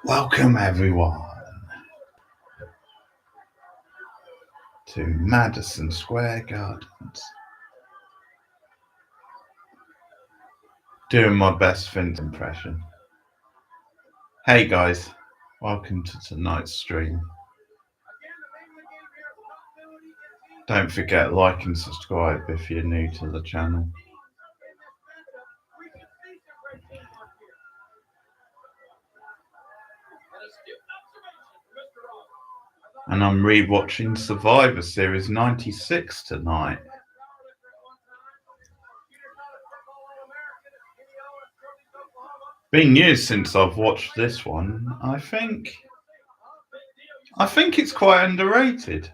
Welcome everyone to Madison Square Gardens. Doing my best Vince impression. Hey guys, welcome to tonight's stream. Don't forget like and subscribe if you're new to the channel. And I'm rewatching Survivor Series 96 tonight. Been years since I've watched this one. I think it's quite underrated.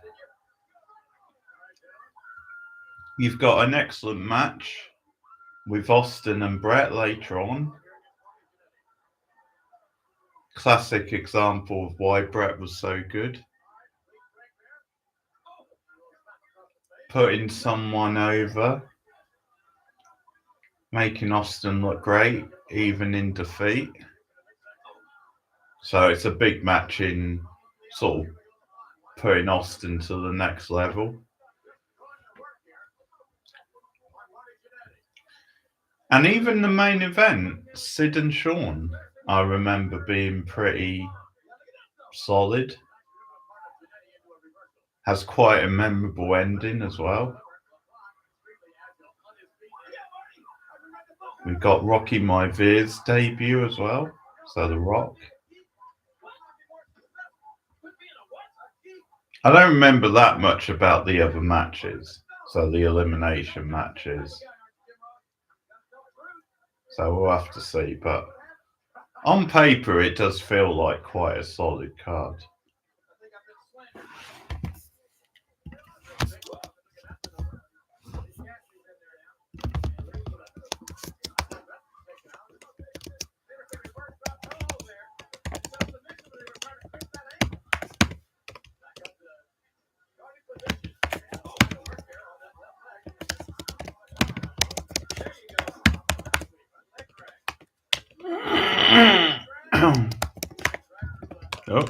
You've got an excellent match with Austin and Brett later on. Classic example of why Brett was so good. Putting someone over, making Austin look great, even in defeat. So it's a big match in sort of putting Austin to the next level. And even the main event, Sid and Shawn, I remember being pretty solid. Has quite a memorable ending as well. We've got Rocky Maivira's debut as well, so The Rock. I don't remember that much about the other matches, so the elimination matches. So we'll have to see, but on paper it does feel like quite a solid card. Oh.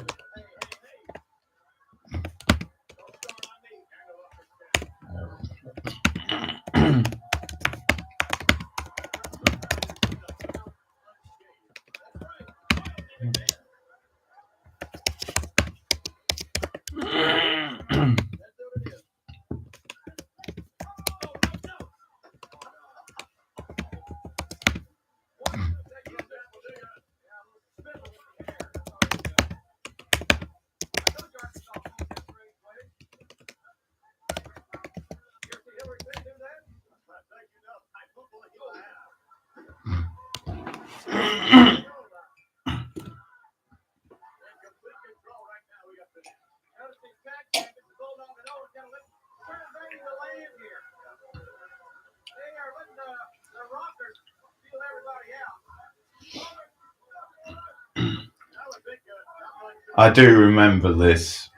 I do remember this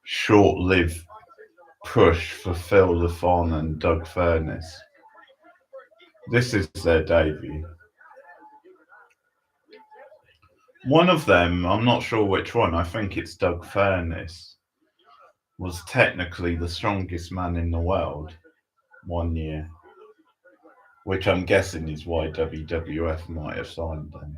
short-lived push for Phil LaFon and Doug Furness. This is their debut. One of them, I'm not sure which one, I think it's Doug Furness, was technically the strongest man in the world one year, which I'm guessing is why WWF might have signed them.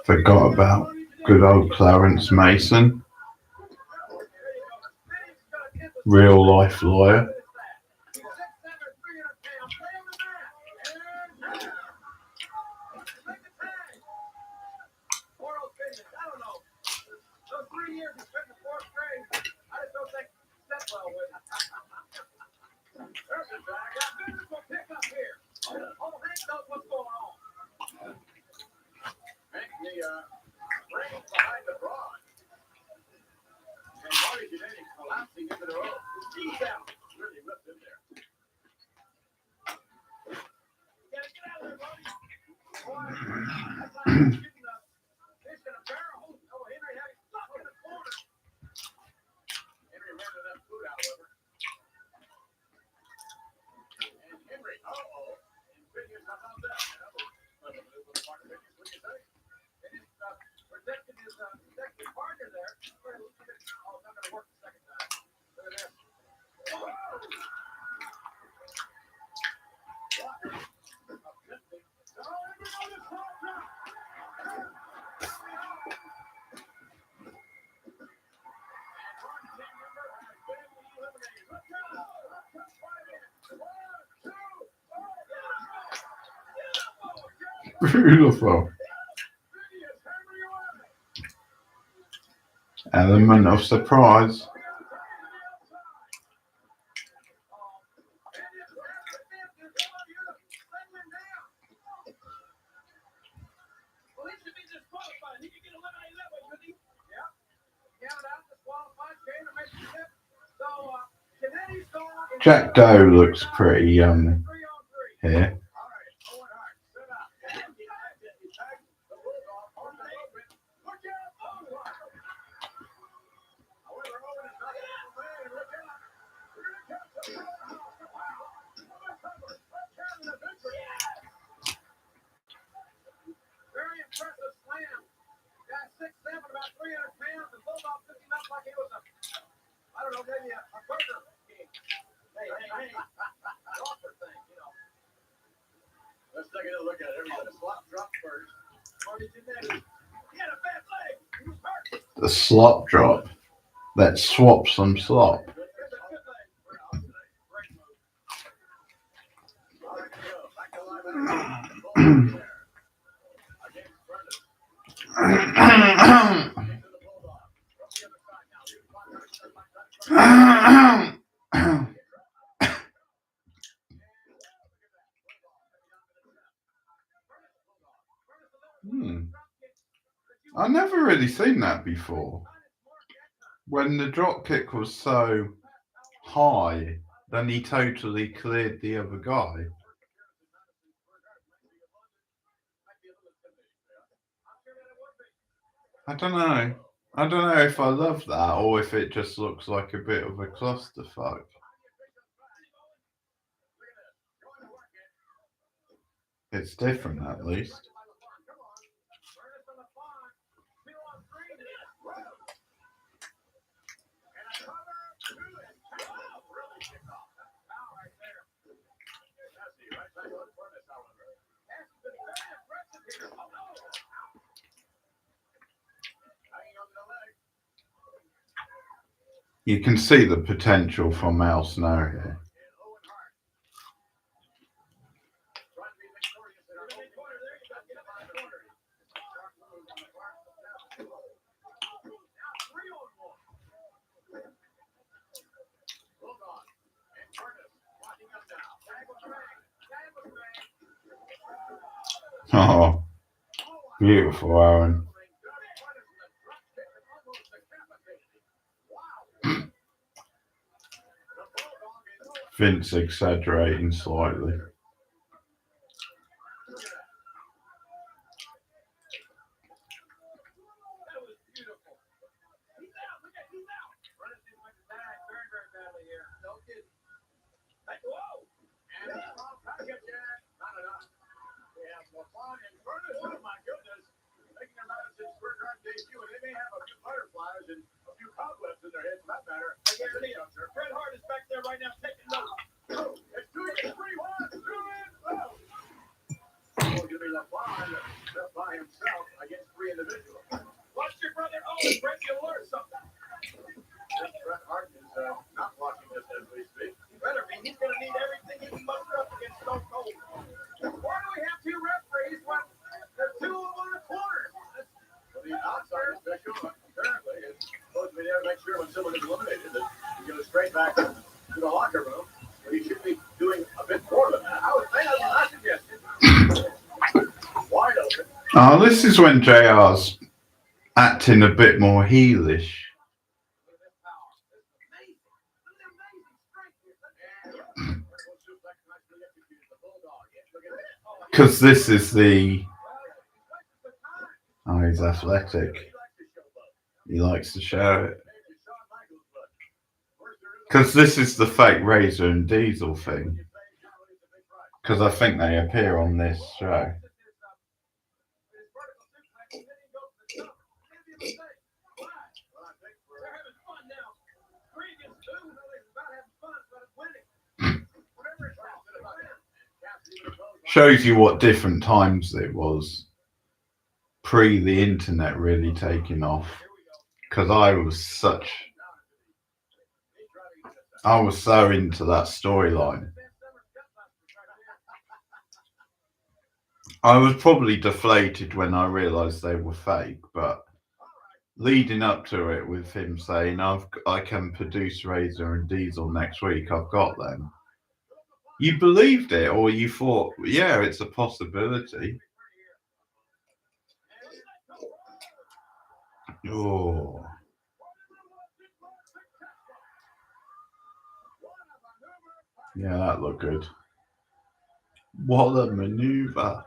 Forgot about good old Clarence Mason, real life lawyer. Beautiful. Element of surprise. Jack Doe looks pretty young here. The slop drop. Let's swap some slop. I've never really seen that before. When the drop kick was so high, then he totally cleared the other guy. I don't know. I don't know if I love that or if it just looks like a bit of a clusterfuck. It's different at least. You can see the potential from Al Snow here. Oh, beautiful, Aaron. Vince exaggerating slightly. Oh, this is when JR's acting a bit more heelish. Because this is the... Oh, he's athletic. He likes to show it. Because this is the fake Razor and Diesel thing. Because I think they appear on this show. Shows you what different times it was pre the internet really taking off. Because I was so into that storyline. I was probably deflated when I realised they were fake, but leading up to it with him saying I can produce Razor and Diesel next week, I've got them. You believed it, or you thought, yeah, it's a possibility. Oh. Yeah, that looked good. What a maneuver.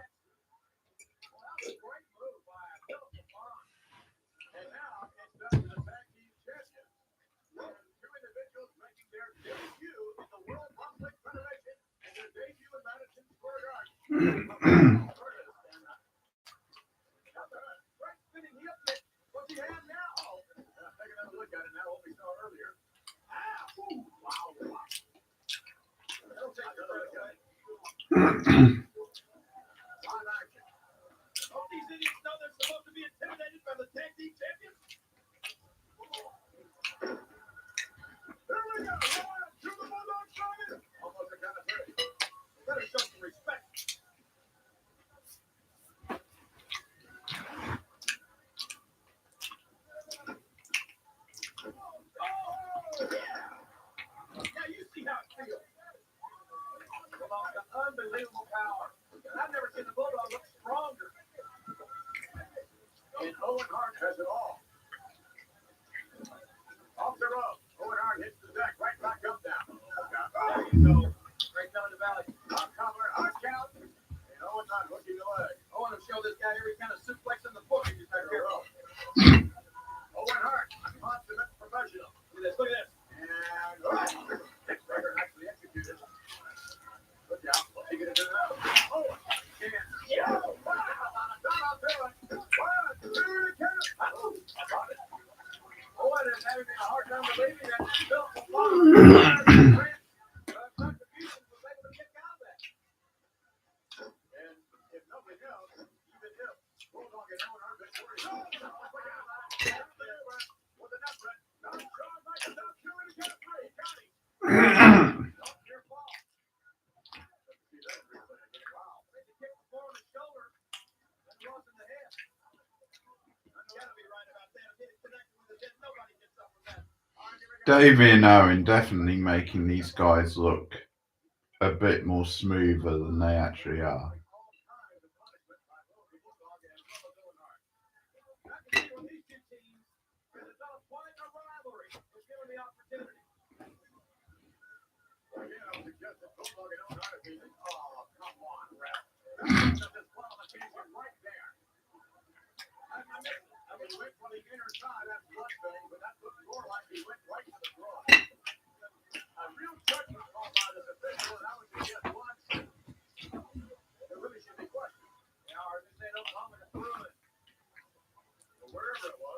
Unbelievable power. I've never seen the Bulldog look stronger. And Owen Hart has it all. Off the rope. Owen Hart hits the deck right back up now. There you go. Right down the valley. Hot cover, hot count. And Owen's not hooking the leg. Owen will show this guy every kind of suplex in the book if he's not careful. Owen Hart, a consummate professional. Look at this, look at this. And right. Next record actually executed. Look out. He gonna do that. Oh, he can't. Yeah. Owen is having a hard time believing that Bill contributions was able to get down there. And if nobody else, even if Bulldog and Owen are victorious, with an upset, not Shawn Michaels out two and again three. Got him. Not your fault. Wow. They kicked the floor on the shoulder and lost in the head. You gotta be right about that. Getting connected with the head. Nobody gets up from that. Davey and Owen definitely making these guys look a bit more smoother than they actually are. Wherever it was.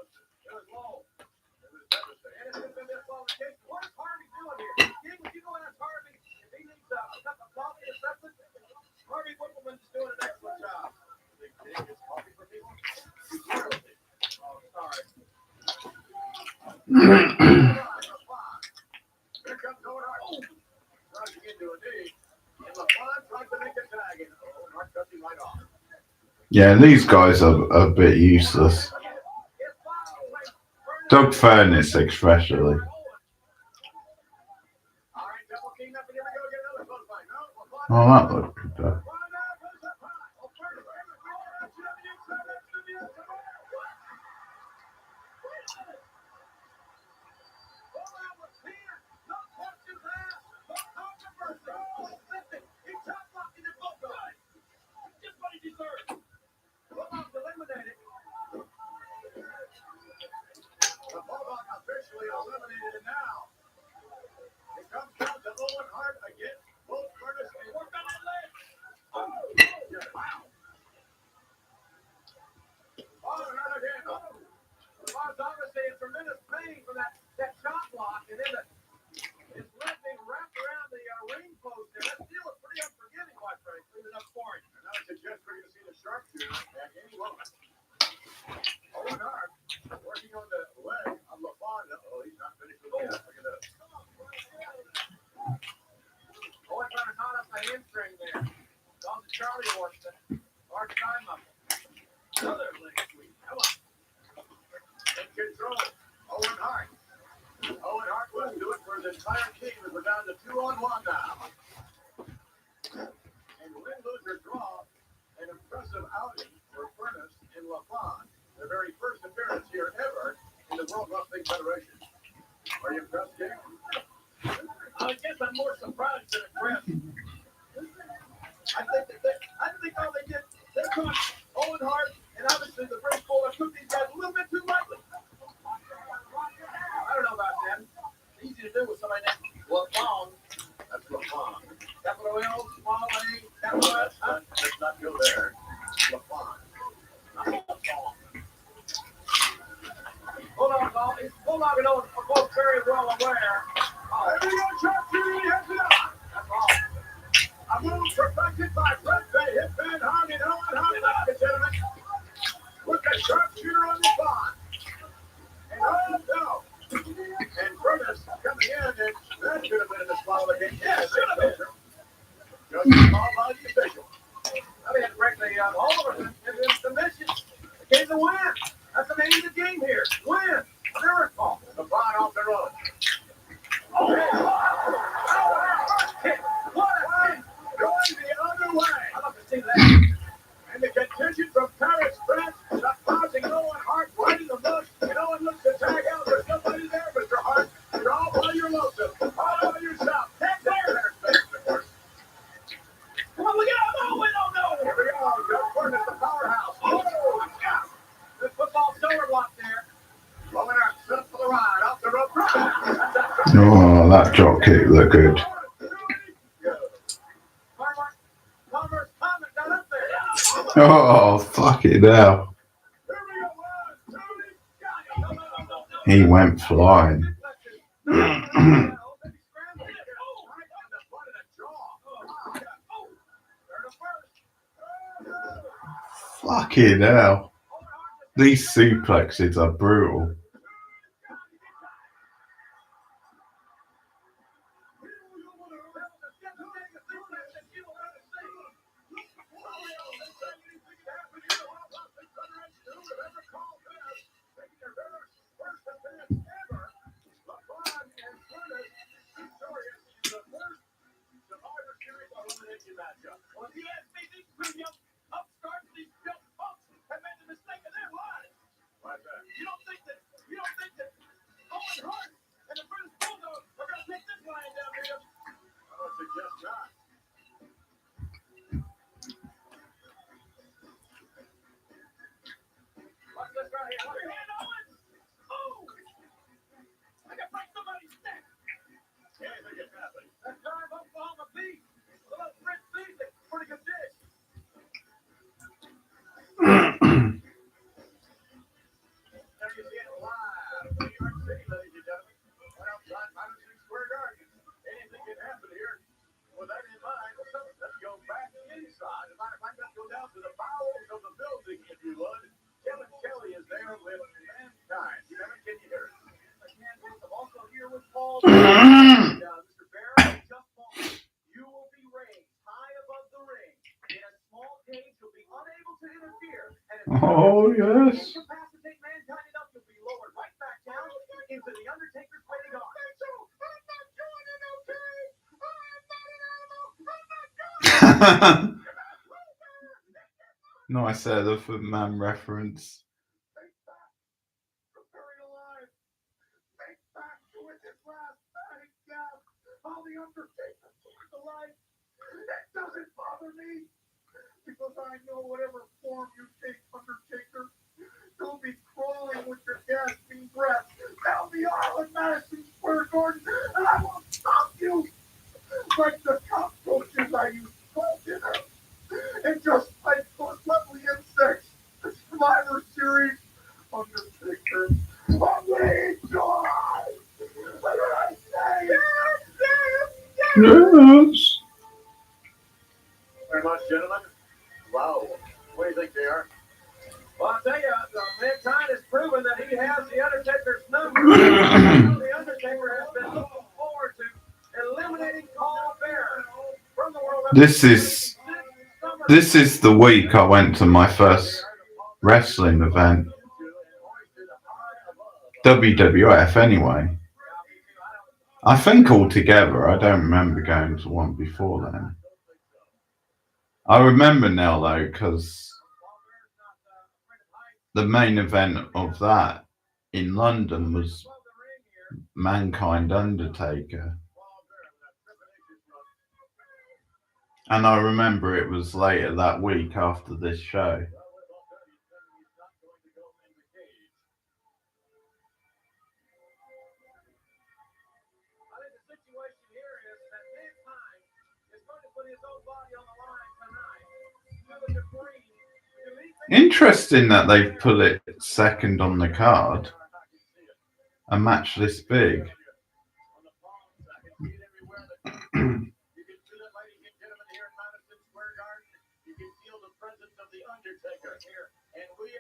Yeah, these guys are a bit useless. Doug Furnace, especially. Oh, that looked good though. Oh, that drop kick looked good. Oh, fuck it now. He went flying. Fucking hell. These suplexes are brutal. Oh, yes. Nice Elephant Man reference. Yes. Very much, gentlemen. Wow. What do you think, JR? Well, I'll tell you, mankind has proven that he has the Undertaker's number. The Undertaker has been looking forward to eliminating Paul Bearer from the world. This is the week I went to my first wrestling event. WWF anyway. I think altogether, I don't remember going to one before then. I remember now though, because the main event of that in London was Mankind Undertaker. And I remember it was later that week after this show. Interesting that they've put it second on the card. A match this big.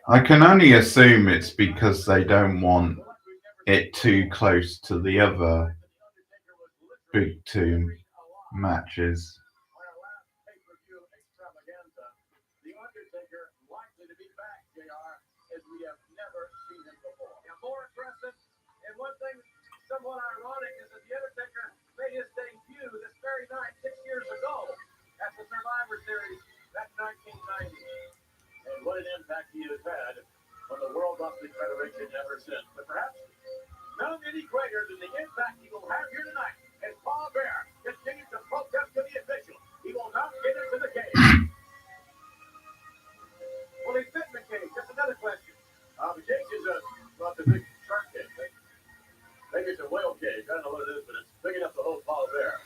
I can only assume it's because they don't want it too close to the other big two matches. Somewhat ironic is that the Undertaker made his debut this very night 6 years ago at the Survivor Series back in 1990. And what an impact he has had on the World Wrestling Federation ever since. But perhaps none any greater than the impact he will have here tonight as Paul Bearer continues to protest to the officials. He will not get into the cage. Will he fit in the cage? Just another question. The cage is not the big shark cage. Maybe it's a whale cage. I don't know what it is, but it's big enough to hold Paul Bearer.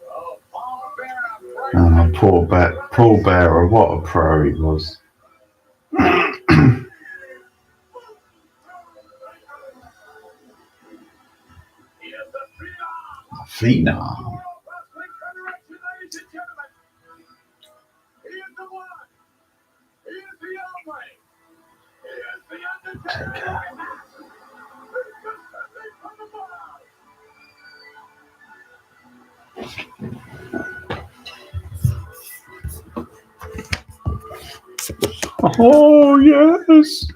Oh, Paul Bearer. Paul Bearer, what a pro he was. Phenom. Oh, yes.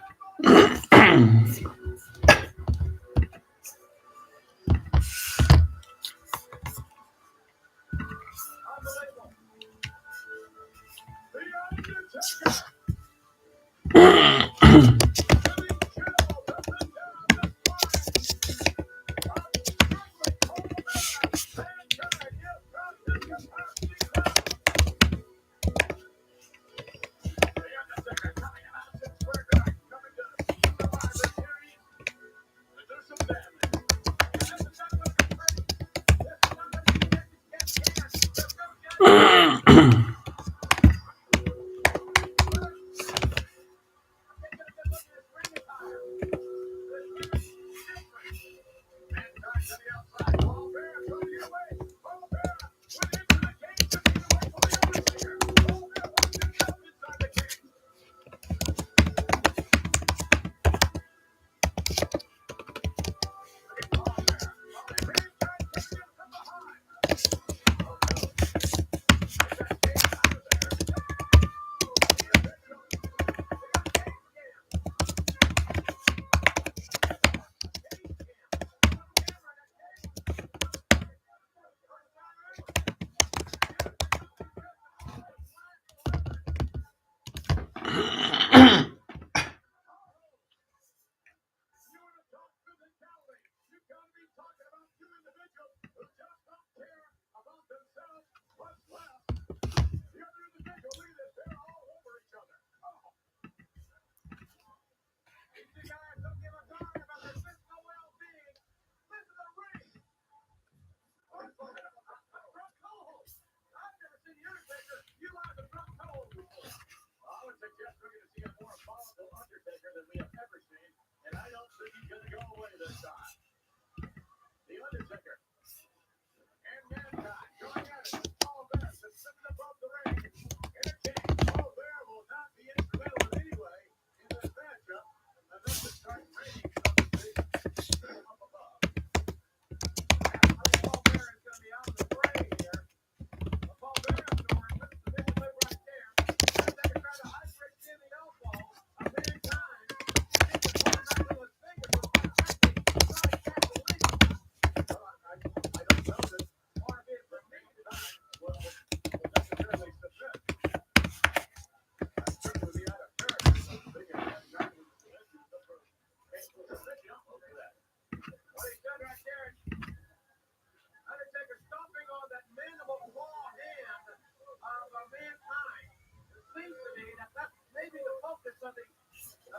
of the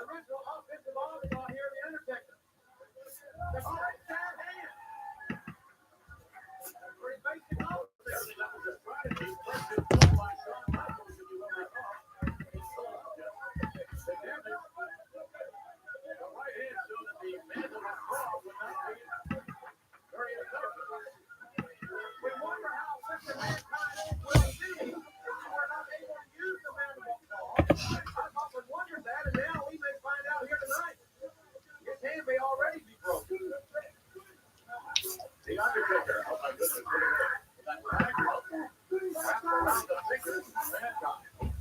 original offensive onslaught here, the Undertaker. The great bad hand. Pretty basic offense. That was a strategy. First and goal by Shawn Michaels, if you will recall. The damage. The right hand showed that the mantle of Raw would not be very effective. We wonder how such a mankind will be if we're not able to use the mandible claw. I've often wondered that, and now we may find out here tonight. His hand may already be broken. The Undertaker, oh my goodness, look at that. That tag rope wrapped around the fingers of mankind.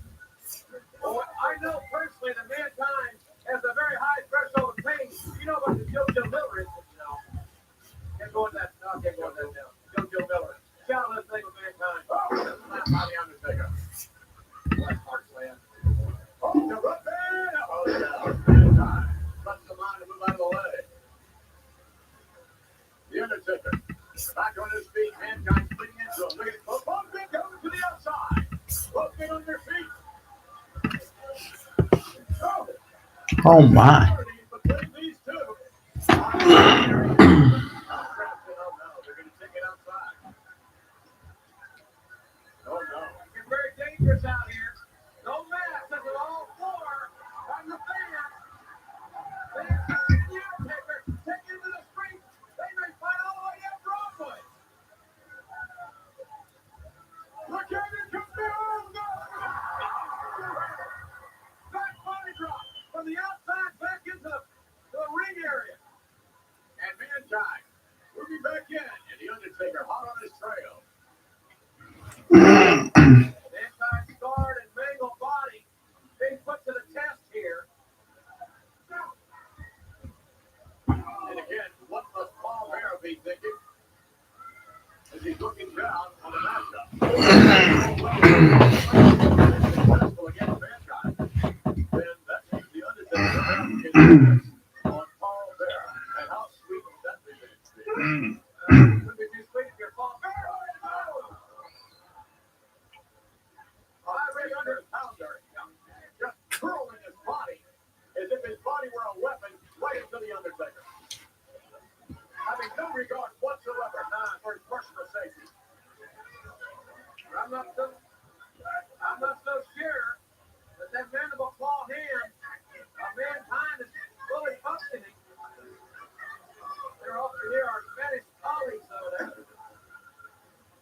Well, I know personally that mankind has a very high threshold of pain. You know about the JoJo Miller incident, you know. Can't go into that. No, can't go into that now. JoJo Miller. Shout out that thing with mankind. Oh, that's not by the Undertaker. What heart slam. Oh, the run man. Oh, yeah. Mankind. Touch the line and move out of the way. The Undertaker. Back on his feet. Mankind spinning into him. Look at it. Bumping goes to the outside. Bumping on their feet. Oh my. Between these two. Oh, no. They're going to take it outside. Oh, no. It's very dangerous out here. No mask. This is all floor. On the fans. They're taking the Undertaker. Taking him to the street. They may fight all the way down Broadway. Look at it come down. Back body drop from the outside back into the ring area. And mankind moving back in. And the Undertaker hot on his trail. Mankind's scarred and mangled body being put to the test here. And again, what must Paul Bearer be thinking as he's looking down on the matchup? Successful against mankind. Then that means the Undertaker on Paul Bearer. And how sweet would that be? Would be too sweet if you're Paul Bearer. A 300-pounder just curling his body as if his body were a weapon right into the Undertaker. Having no regard whatsoever for his personal safety. I'm not so sure that mandible claw hand of mankind is fully functioning. They're often here, our Spanish colleagues over there.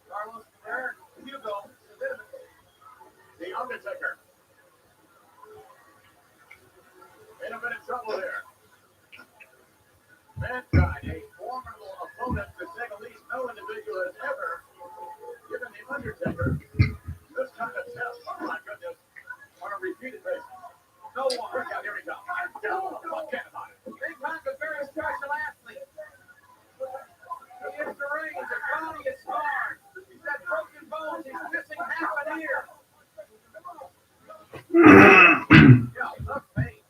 Carlos Ferrer, Hugo, the Undertaker. In a bit of trouble here. Mankind, a formidable opponent, to say the least. No individual has ever given the Undertaker this kind of test. Oh my goodness. On a repeated basis. No one. Look out, here we go. Forget about it. Mankind's a very special athlete. He is deranged. His body is scarred. He's got broken bones. He's missing half an ear. Yeah, he loves pain.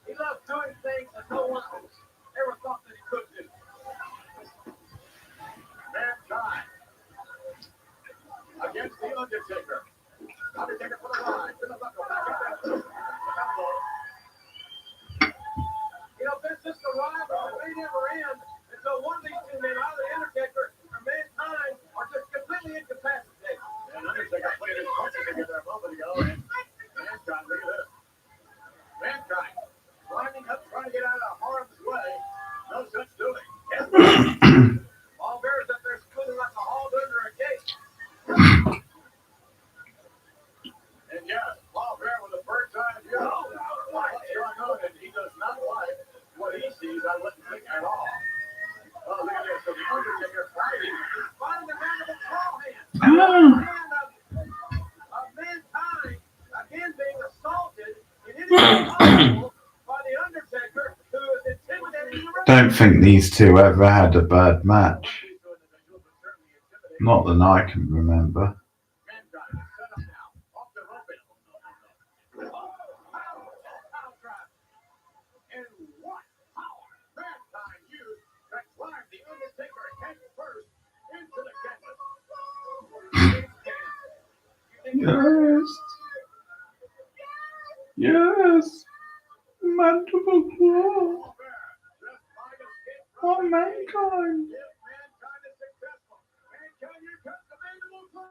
He loves doing things that no one ever thought that he could do. Mankind against the Undertaker. Undertaker for the line. To the buckle. Back up that elbow. You know, this is the rivalry. They never end until one of these two men, either the Undertaker or Mankind, are just completely incapacitated. And Undertaker played his punches together a moment ago. And Mankind, look at this. Mankind climbing up, trying to get out of harm's way. No such doing. All bears up there squealing like a hog under a gate. And yes, Paul Bear with a bird's eye view. What's going on? And he does not like what he sees, I wouldn't think at all. Oh, look at this. So the Undertaker fighting. He's fighting the mandible claw hand. Hand of mankind again being assaulted in any way by the Undertaker, who is intimidating the rest. Don't think these two ever had a bad match. Not that I can remember. Mankind is set up now. Off the rope. And what power Mankind used to climb the Undertaker head first into the canvas. Yes. Yes, mandible claw Just might escape on from mankind. if mankind is successful. Mankind, here comes the mandible claw.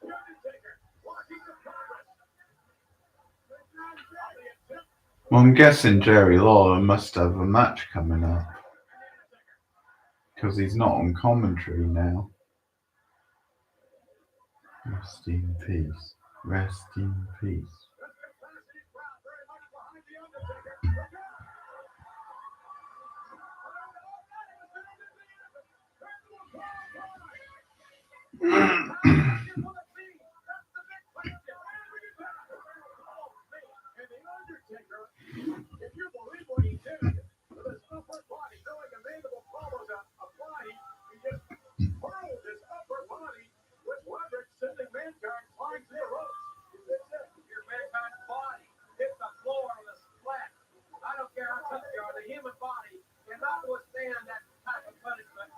The Undertaker blocking the progress. Well, I'm guessing Jerry Lawler must have a match coming up because he's not on commentary now. Rest in peace. Rest in peace. Capacity crowd very much behind the Undertaker. And the Undertaker, if you believe what he did, with his upper body, knowing a mandible claw was applied, he just hurled his upper body with leverage, sending mankind flying to the ropes. Your mankind's body hit the floor on the splat. I don't care how tough you are, the human body cannot withstand that type of punishment.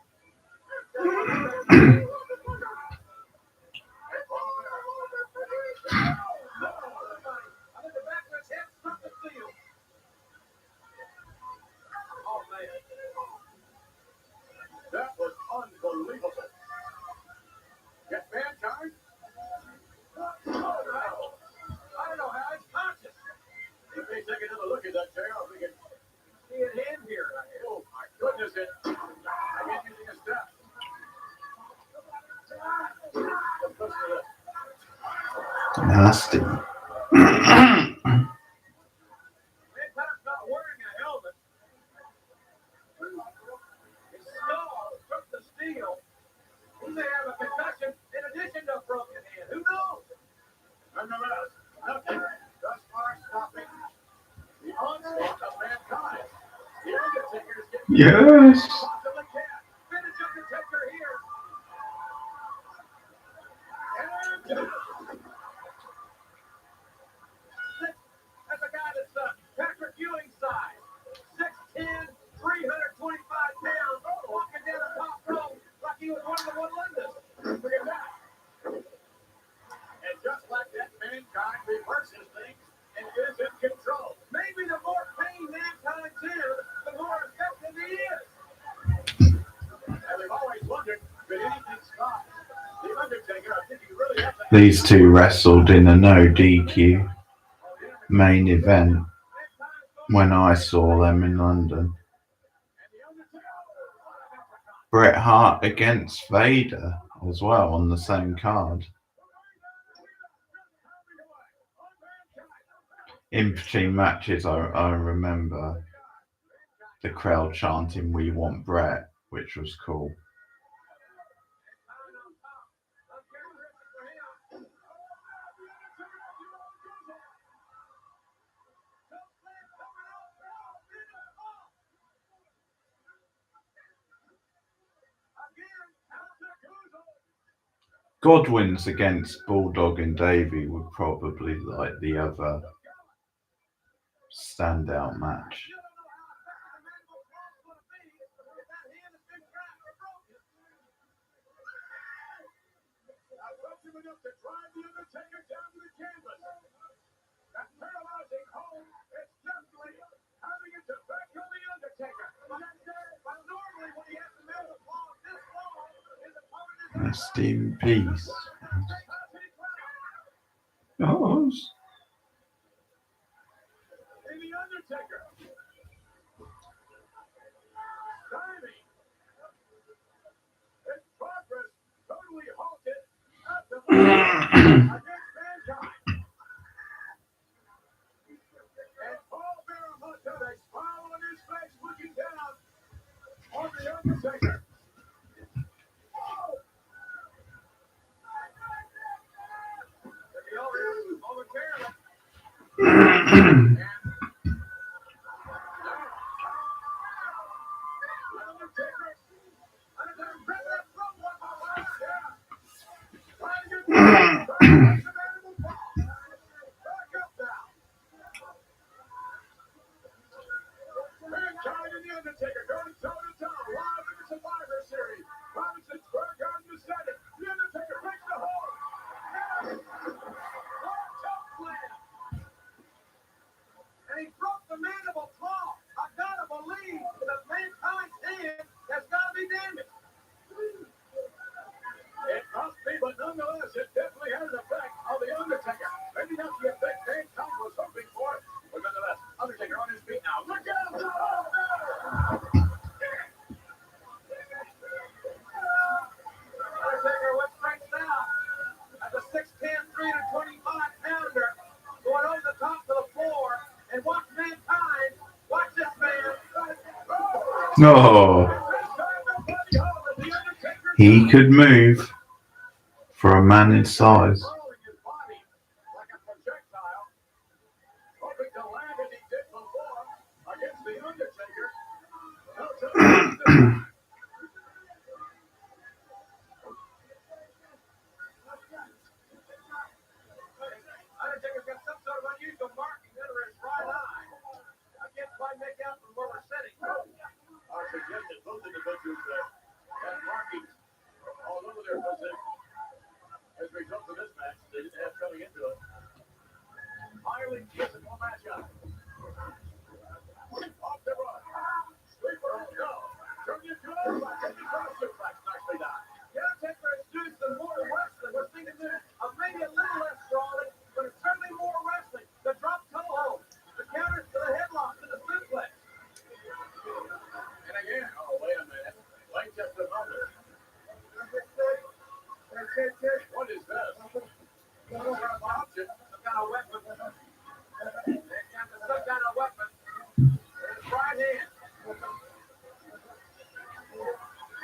I think the back of his head struck the steel. Oh, man. That was unbelievable. Get mankind? I don't know how he's conscious. Let me take another look at that chair. If we can see it in here. Oh, my goodness. I can't using a step. Nasty. Mankind's not wearing a helmet. His skull took the steel. He may have a concussion in addition to a broken hand. Who knows? Nonetheless, nothing thus far stopping the onslaught of mankind. The Undertaker is getting Yes. possibly can. Finish Undertaker here. And that's a guy that's Patrick Ewing size. 6'10", 325 pounds, walking down the top rope like he was one of the one-lenders. Look at that. And just like that, mankind reverses things and is in control. Maybe the more pain mankind's in, the more effective he is. And we've always wondered, could anything stop the Undertaker? I think he really has to. These two wrestled in a no DQ main event when I saw them in London. Bret Hart against Vader as well on the same card. In between matches, I remember the crowd chanting, "We want Bret," which was cool. Godwin's against Bulldog and Davey would probably like the other standout match. Enough to drive the Undertaker down to the canvas. That paralyzing hold is definitely having its effect on the Undertaker. But normally when he has the metal claw this long, his opponent is Rest in peace. Oh. Yes. And the Undertaker. Timing. His progress totally halted at the against mankind. And Paul Bearer must have a smile on his face looking down on the Undertaker. Momentarily Oh, he could move for a man his size. Rolling his body like a projectile, hoping to land as he did before against the Undertaker. No time. Undertaker's got some sort of unusual marking under his right eye. I can't quite make out from where we're sitting. I suggest that both individuals have markings all over their position as a result of this match. They didn't have coming into it. Highly physical matchup. Off the run. Sleeper hold. No. Turn you to it. Take you from a suplex. Nicely done. The Undertaker is doing some more wrestling. We're thinking of maybe a little less brawling, but it's certainly more wrestling. The drop toe hold. The counters to the headlock to the suplex. And again, oh, wait a minute. Wait just a moment. What is this? Some kind of object, some kind of weapon. Some kind of weapon. In his right hand.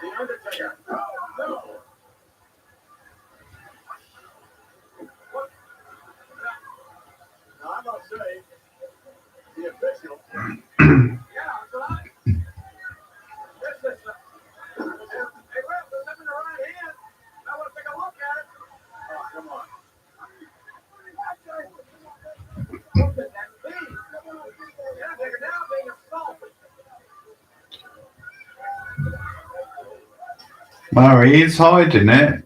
The Undertaker. Oh, no. What? Now, I must say, the official. Yeah, but this is hey, Ralph, there's something in the right hand. I want to take a look at it. Oh, come on. Look at that thing. The Undertaker now being assaulted. Well, he is hiding it.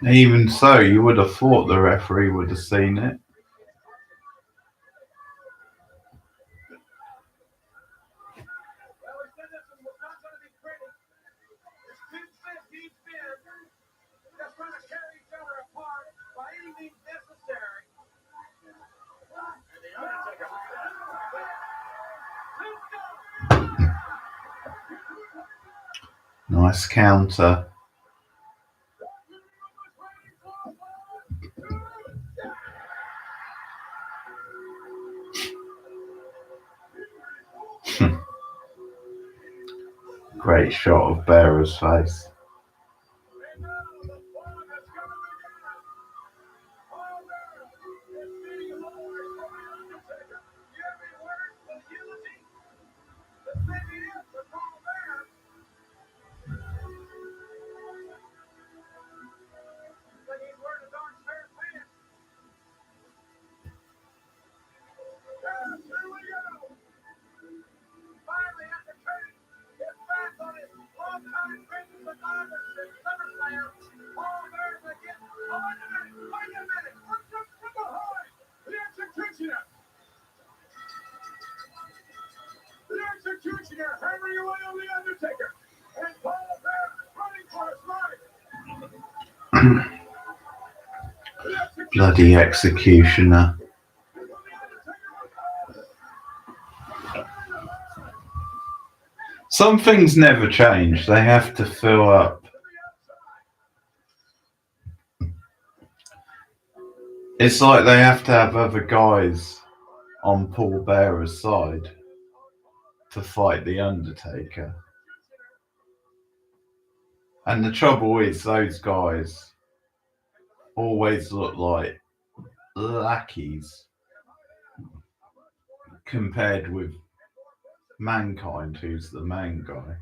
Even so, you would have thought the referee would have seen it. Well, we said this was not going to be pretty. It's too fit, deep in. Just trying to tear each other apart by any means necessary. And the Undertaker. Nice counter. Great shot of Bearer's face. And now the fog has come again. All there is being lowered from the Undertaker. Every word was unity. This may be it for Paul Bear. Like he's wearing a dark pair of pants. Yes, here we go. Finally, after turning his back on his longtime friend survivor SummerSlam, Paul Bear again. Oh, wait a minute. What's up from behind? The executioner. The executioner hammering away on the Undertaker. And Paul Bear running for his life. Bloody executioner. Some things never change. They have to fill up. It's like they have to have other guys on Paul Bearer's side to fight the Undertaker. And the trouble is, those guys always look like lackeys compared with Mankind, who's the main guy.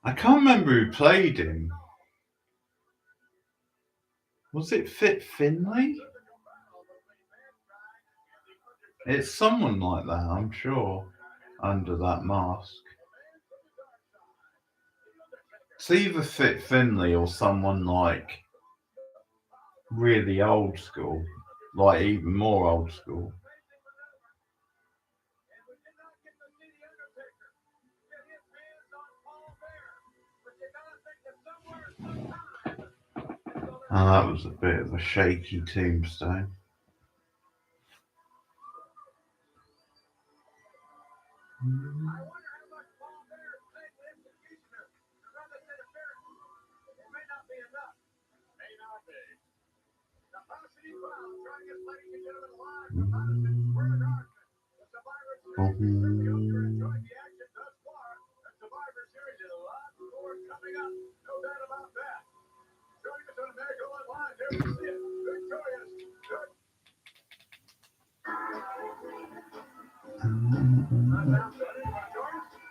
I can't remember who played him. Was it Fit Finlay? It's someone like that, I'm sure, under that mask. It's either Fit Finlay or someone like really old school, like even more old school. Oh, that was a bit of a shaky tombstone.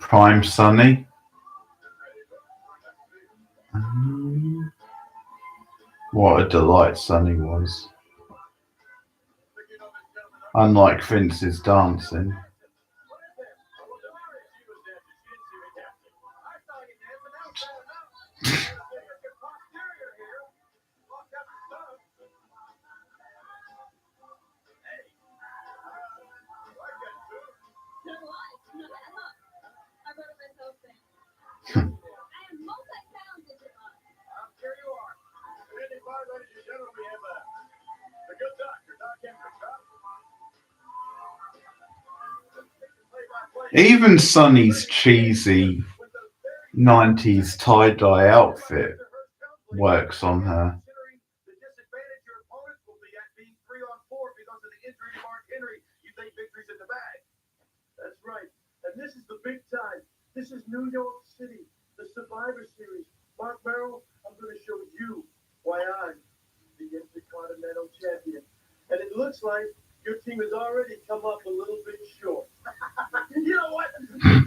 Prime Sunny. What a delight Sunny was. Unlike Vince's dancing. Even Sunny's cheesy 90s tie-dye outfit works on her. That's right. And this is the big time. This is New York City, the Survivor Series. Mark Merrill, I'm going to show you why I'm the Intercontinental Champion. And it looks like your team has already come up a little bit short. You know what?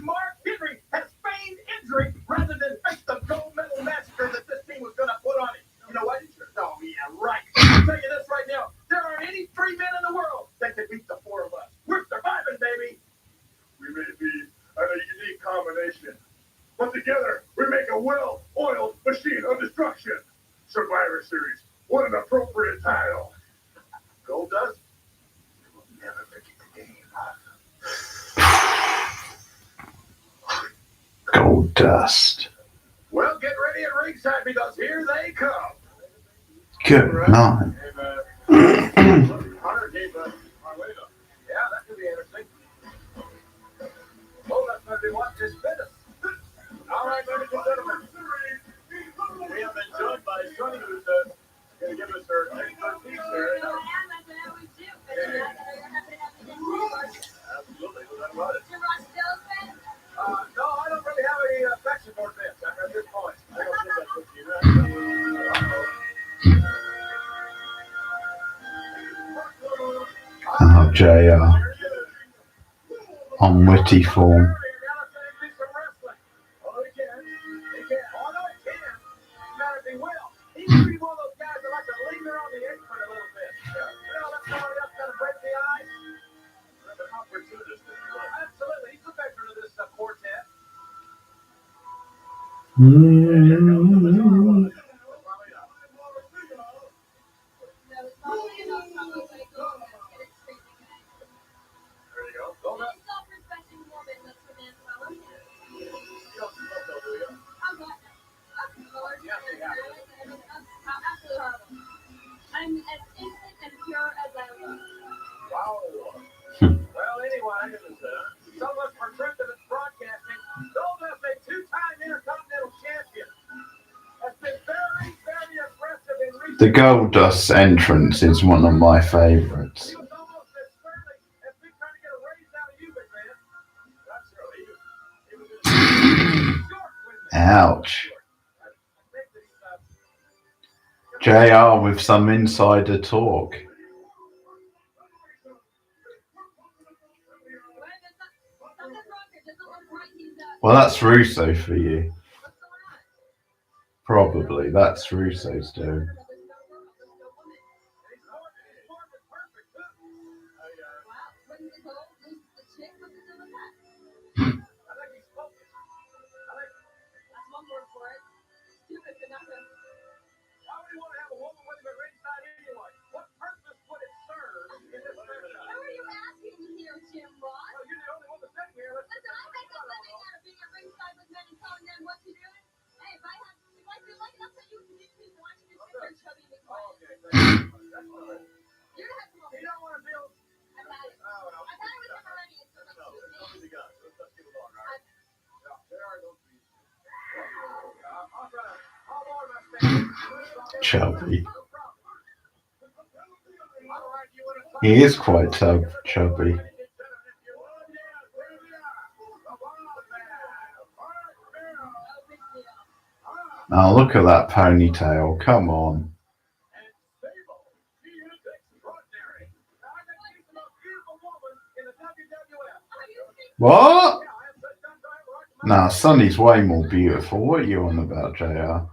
Mark Henry has feigned injury rather than face the gold medal massacre that this team was going to put on it. You know what? Oh, yeah, right. I'll tell you this right now. There aren't any three men in the world that can beat the four of us. We're surviving, baby. We may be a unique combination, but together we make a well-oiled machine of destruction. Survivor Series. What an appropriate title. Gold Dust? We will never forget the game. Gold Dust. Well, get ready at ringside because here they come. Good night. Hunter gave Marlena. Yeah, that could be interesting. Oh, let's maybe watch this fitness. All right, ladies and gentlemen. We have been joined by Sunny, who's going to give us her expertise here. Absolutely, no doubt about it. No, I don't really have any affection for this. I'm at this point. I don't think that's what Oh, JR. On witty form. I'm as innocent and pure as I was. Wow. Well, anyway, so much for Christmas broadcasting. Goldust, a two-time Intercontinental Champion, has been very, very aggressive in recent. The Goldust entrance is one of my favourites. He was almost as surly as been trying to get a raise out of you, big man. Not surly. He was short with me. Ouch. JR with some insider talk. Well, that's Russo for you. Probably. That's Russo's doing. Chubby. He is quite chubby. Now look at that ponytail. Come on. What? Nah, Sunny's way more beautiful. What are you on about, JR?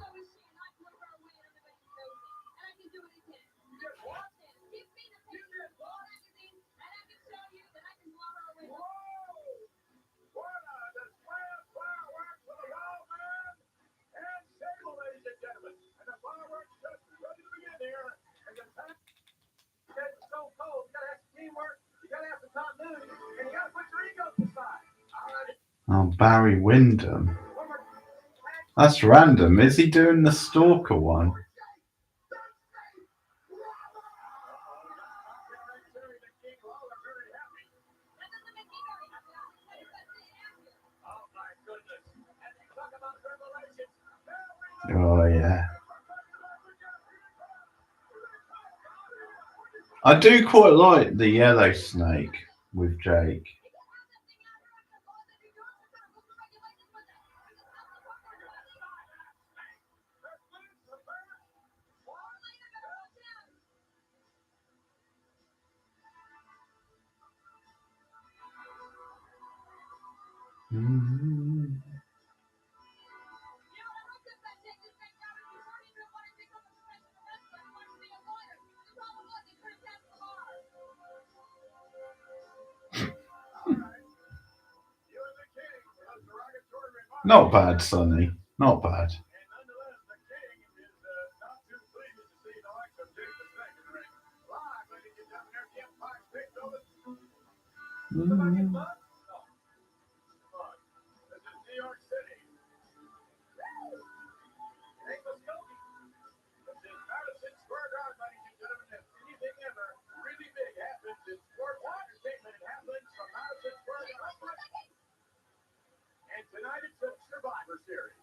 Oh, Barry Windham. That's random. Is he doing the stalker one? Oh, yeah. I do quite like the yellow snake with Jake. Mm-hmm. Not bad, Sonny. Not bad. Mm-hmm. And tonight it's the Survivor Series.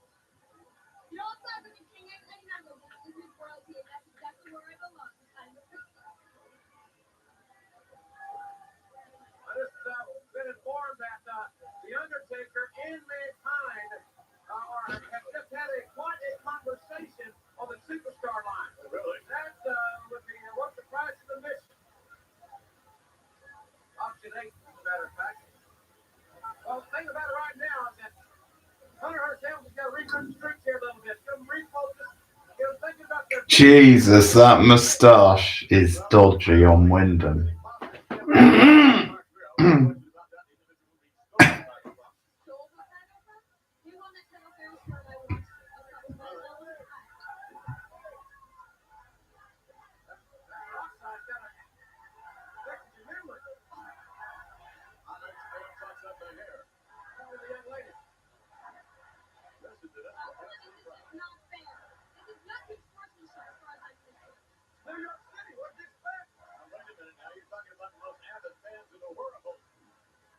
You know what's happening, King? I'm not going to this is royalty, and that's exactly where I belong. I just been informed that the Undertaker and Mankind have just had quite a conversation on the Superstar line. Really? That's with the what's the price of admission? Option 8, as a matter of fact. Well, the thing about it right now is that Hunter Helmsley's got to regroup the streets here a little bit. Get them refocused. Get them thinking about their... Jesus, that moustache is dodgy on Wyndham.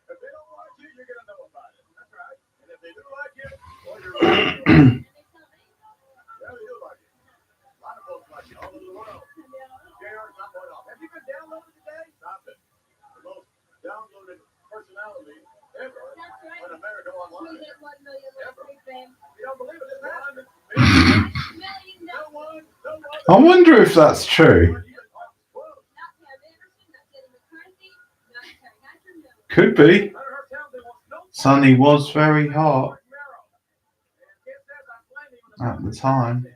If they don't like you, you're going to know about it. That's right. And if they do like you, well, you're right. Yeah, they do like you. A lot of folks like you all over the world. JR's not one off. Have you been downloaded today? Stop it. The most downloaded personality ever on America Online. We hit 1 million ever. You don't believe it? It's happening. I wonder if that's true. Could be. Sonny was very hot at the time.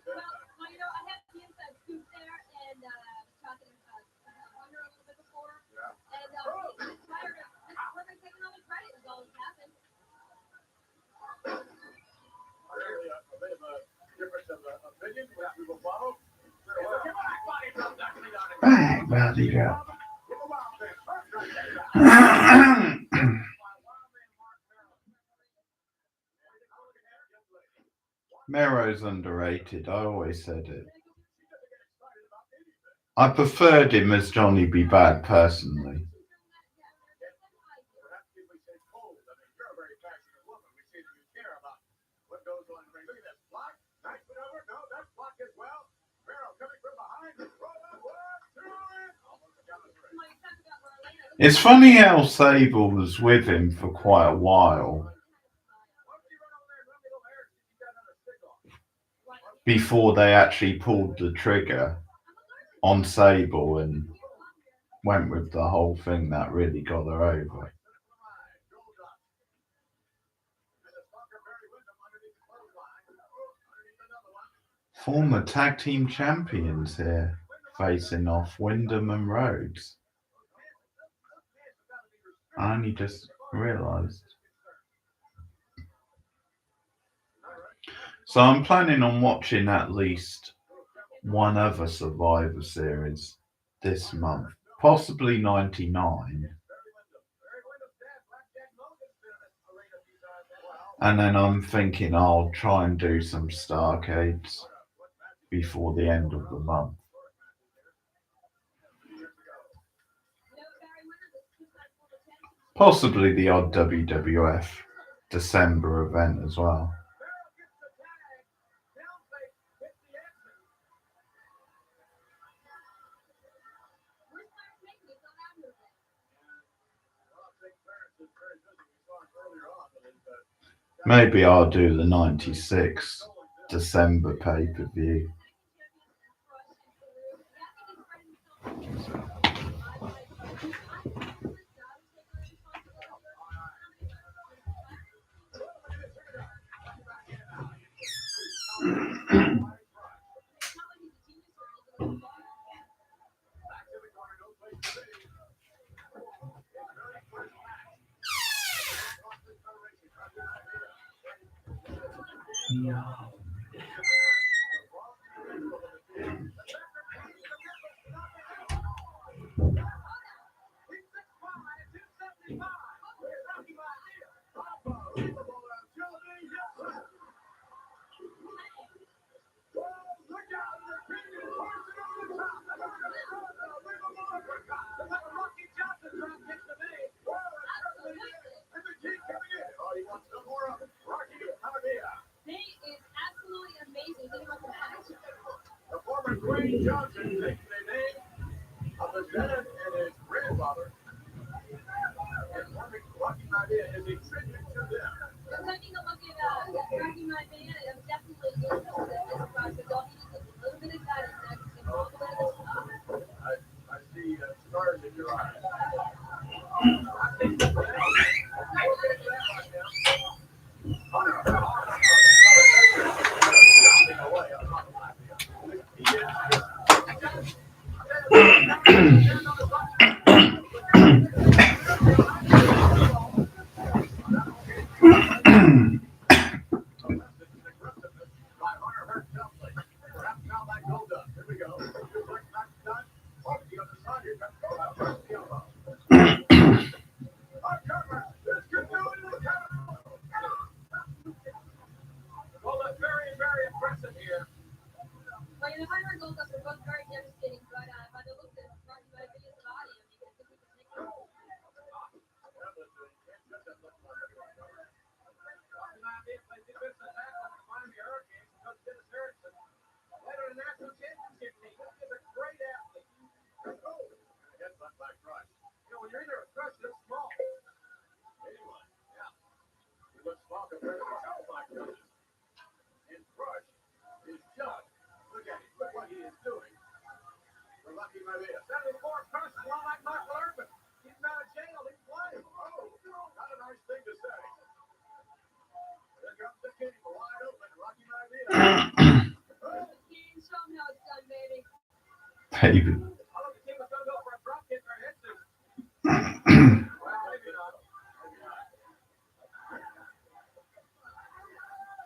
Well, you know, I have the inside scoop there, and talking Wonder a little bit before, and he's tired of Perfect taking all the credit is all that's happened. Really, a bit of a difference of opinion. We have to follow. Bang, buddy, yeah. Mero's underrated. I always said it. I preferred him as Johnny B. Bad personally. Perhaps if we say cold, I mean, you're a very passionate woman. We see that you care about what goes on in the ring. Look at this block. Nice maneuver. No, that's block as well. Barrow coming from behind. Throw up. 1, 2, and almost a count of 3. It's funny how Sable was with him for quite a while before they actually pulled the trigger on Sable and went with the whole thing that really got her over. Former tag team champions here facing off, Wyndham and Rhodes. I only just realised. So I'm planning on watching at least one other Survivor Series this month, possibly 99. And then I'm thinking I'll try and do some Starcades before the end of the month. Possibly the odd WWF December event as well. Maybe I'll do the 96 December pay-per-view. The former Dwayne Johnson takes the name of the dad and his grandfather. And forming Lucky Idea is a tribute to them. Taking a look at Rocky My Man, I'm definitely interested in this project. All he needs is a little bit of guidance next to him, all the way to the top. I see stars in your eyes. Well, that's very, very impressive here. Well, you know, Hunter and Goldust are both very devastating, but by the looks of Rocky My Man's body, I mean, I think we can take it. When you're in there, crush looks small. Anyway, yeah. He looks small compared to himself, my goodness. And Crush is just, look at him, look what he is doing. For Lucky Maria. 74 Crush is a lot like Michael Irvin. He's been out of jail, he's playing. Oh, not a nice thing to say. There comes the king, wide open, Lucky Maria. Show him how it's done, baby. Baby. I don't think he was going to go for a drop kick or a head scissors. Well, maybe not. Maybe not.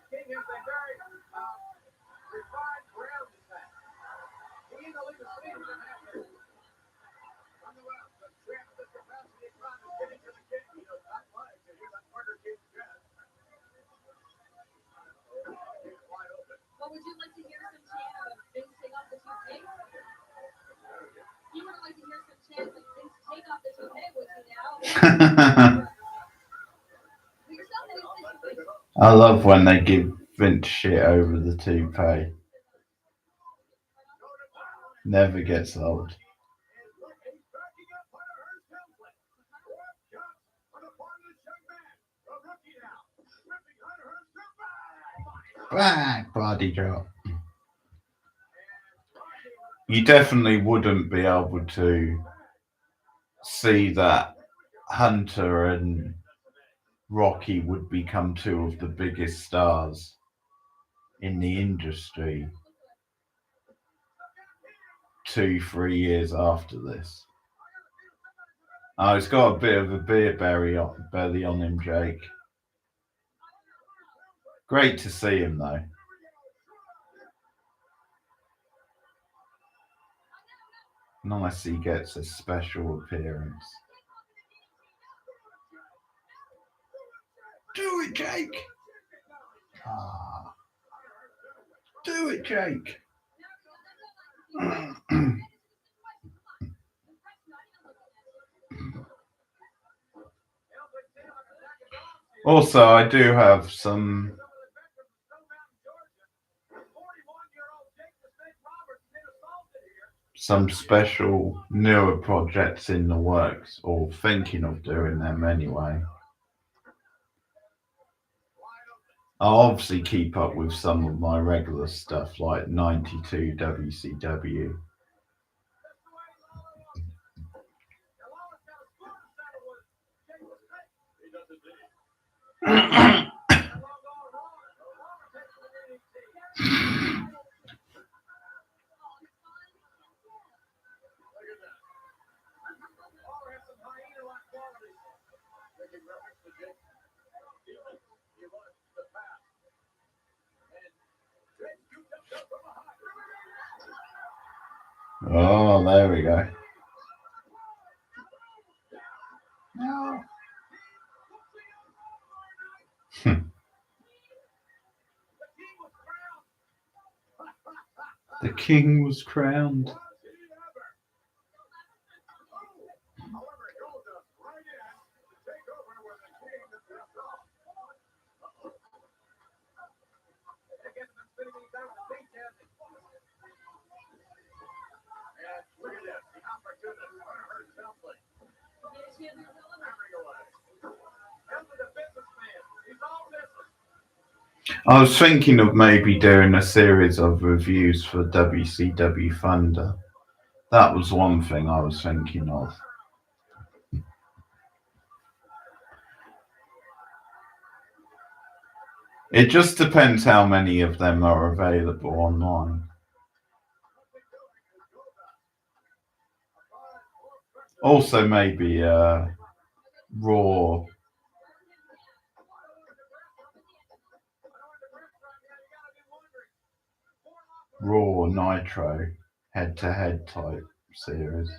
King has a very refined ground attack. He either leaves a speed or half there. Nonetheless, the champ of this capacity is trying to get into the king. He does not like to hear that murder king's chest. He's wide open. Well, would you like to hear some chant of Vince take off the two kings? I love when they give Vince shit over the toupee. Never gets old. Back body drop. You definitely wouldn't be able to see that Hunter and Rocky would become two of the biggest stars in the industry 2-3 years after this. Oh, he's got a bit of a beer belly on him, Jake. Great to see him, though. Nice he gets a special appearance. Do it, Jake! Ah. Do it, Jake! Also, I do have some special newer projects in the works, or thinking of doing them anyway. I'll obviously keep up with some of my regular stuff like 92 WCW. Oh, there we go. No. The king was crowned. I was thinking of maybe doing a series of reviews for WCW Thunder. That was one thing I was thinking of. It just depends how many of them are available online. Also, maybe Raw. Raw Nitro head-to-head type series.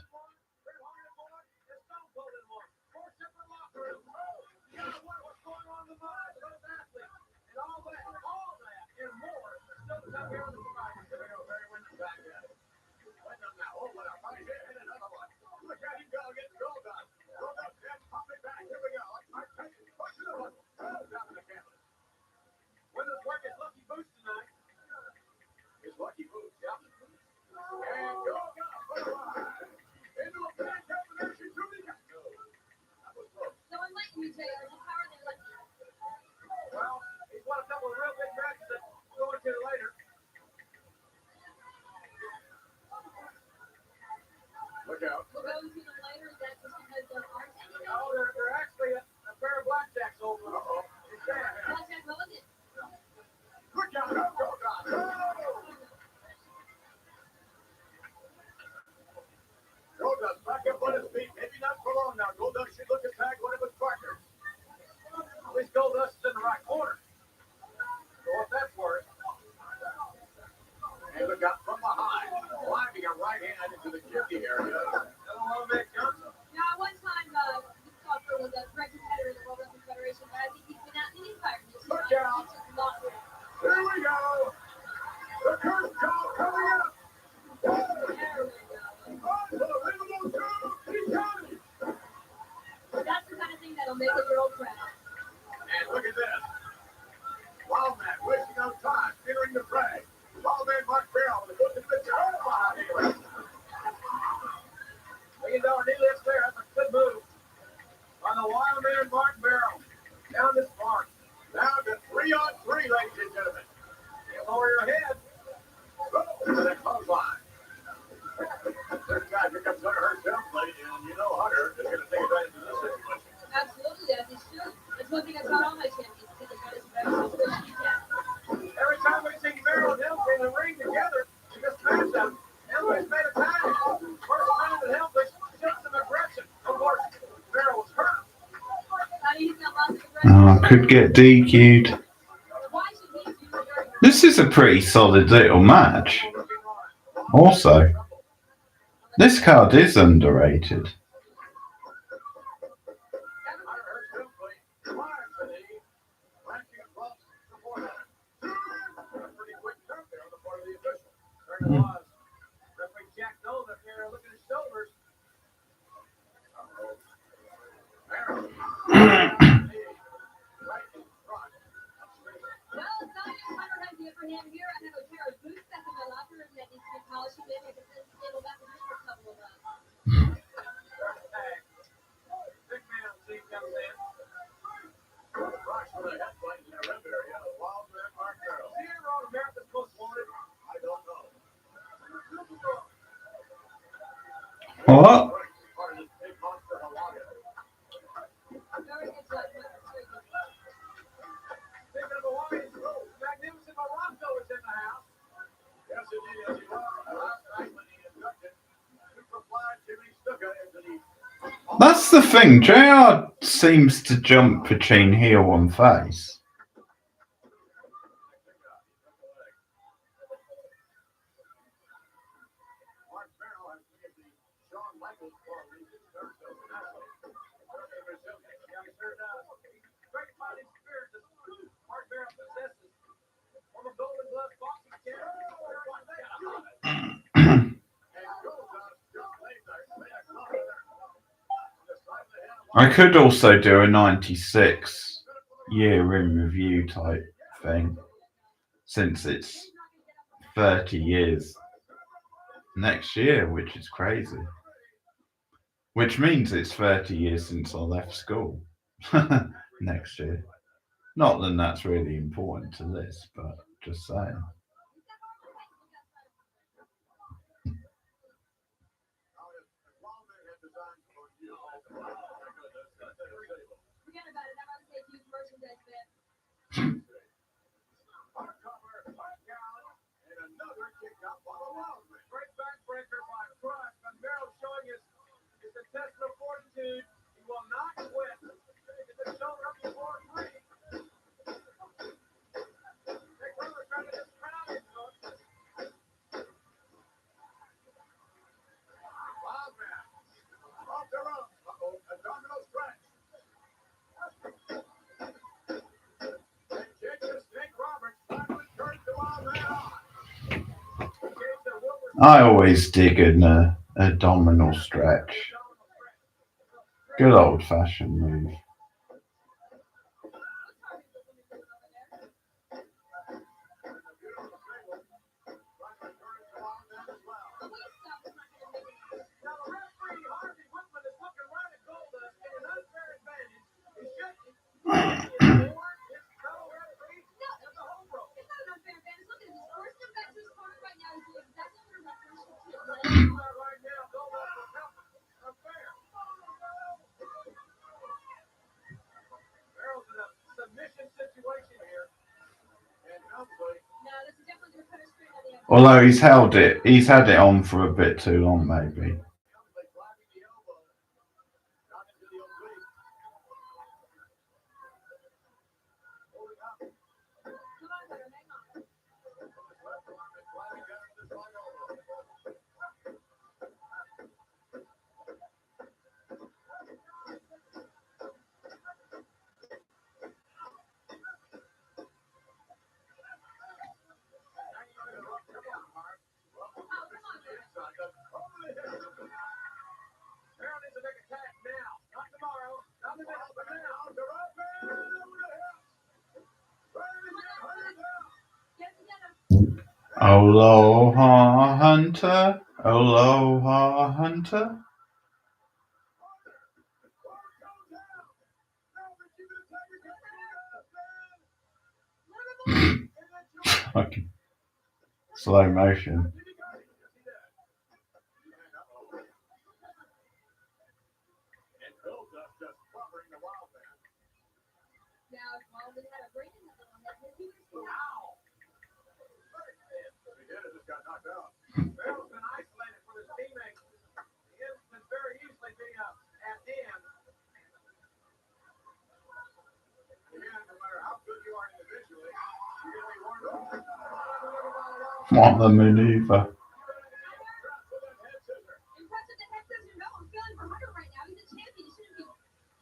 Guys, here comes Hunter Hurst plate, and you know Hunter is going to take advantage of this situation. Absolutely, as he should. That's one thing I taught all my champions. Take advantage of every situation you can. Every time we see Merrill and Helmsley in the ring together, in this matchup, Helmsley's made a tag. First time that Helmsley showed some aggression. Of course, Merrill was hurt. He's got lots of aggression. Could get DQ'd. Why should he do your This is a pretty solid little match. Also, this card is underrated. Hunter Hurst Helmsley climbs to the ranking above support center. A pretty quick turn there on the part of the official. There it was. Referee Jack Nolan up there looking at his shoulders. Merrill. Right in front. Well, it's not just Hunter has the upper hand here. I have a pair of boots stuck in my locker room that needs to be polished. Maybe I can send Stable back to for a couple of months. There's a tag. Big man on the team comes in. Rocks with a headbutt in the rib area. Wild man Mark Merrill. See here on America's Most Wanted? I don't know. What? Part of this big monster Hawaii. Very good job, Hunter. Very good. Speaking of Hawaii, Magnificent Morocco is in the house. Yes, indeed, as he was last night when he inducted Superfly Jimmy Snuka into the. That's the thing. JR seems to jump between heel and face. Mark Merrill has given the Shawn Michaels qualities in terms of national. Great fighting spirit that Mark Merrill possesses. From a Golden Glove boxing champion, I could also do a 96 year in review type thing, since it's 30 years next year, which is crazy. Which means it's 30 years since I left school next year. Not that that's really important to this, but just saying. Forget about it. I'm about to say huge merchandise, man. hardcover, Mark Allen, and another kick out by the Wildman. Great backbreaker by Crush. But Merrill showing his intestinal fortitude. He will not quit. Get the shoulder up before three. Nick Miller trying to discount him, folks. Wildman. Off the rope. Uh-oh, abdominal stretch. And Jacob Snake Roberts finally turns the Wildman on. I always dig an abdominal stretch. Good old fashioned move. Although he's had it on for a bit too long, maybe. Aloha Hunter, Aloha Hunter. Fucking slow motion. Goldust just covering the wild man. Now, if Walden had a brain in the little head, he was Wow. He did it, just got knocked out. Bell's been isolated from his teammates. He can very easily be at end. Again, no matter how good you are individually, you're going to be warned off. What a maneuver. impressive that Heck doesn't know. I'm feeling for Hunter right now. He's a champion. He shouldn't be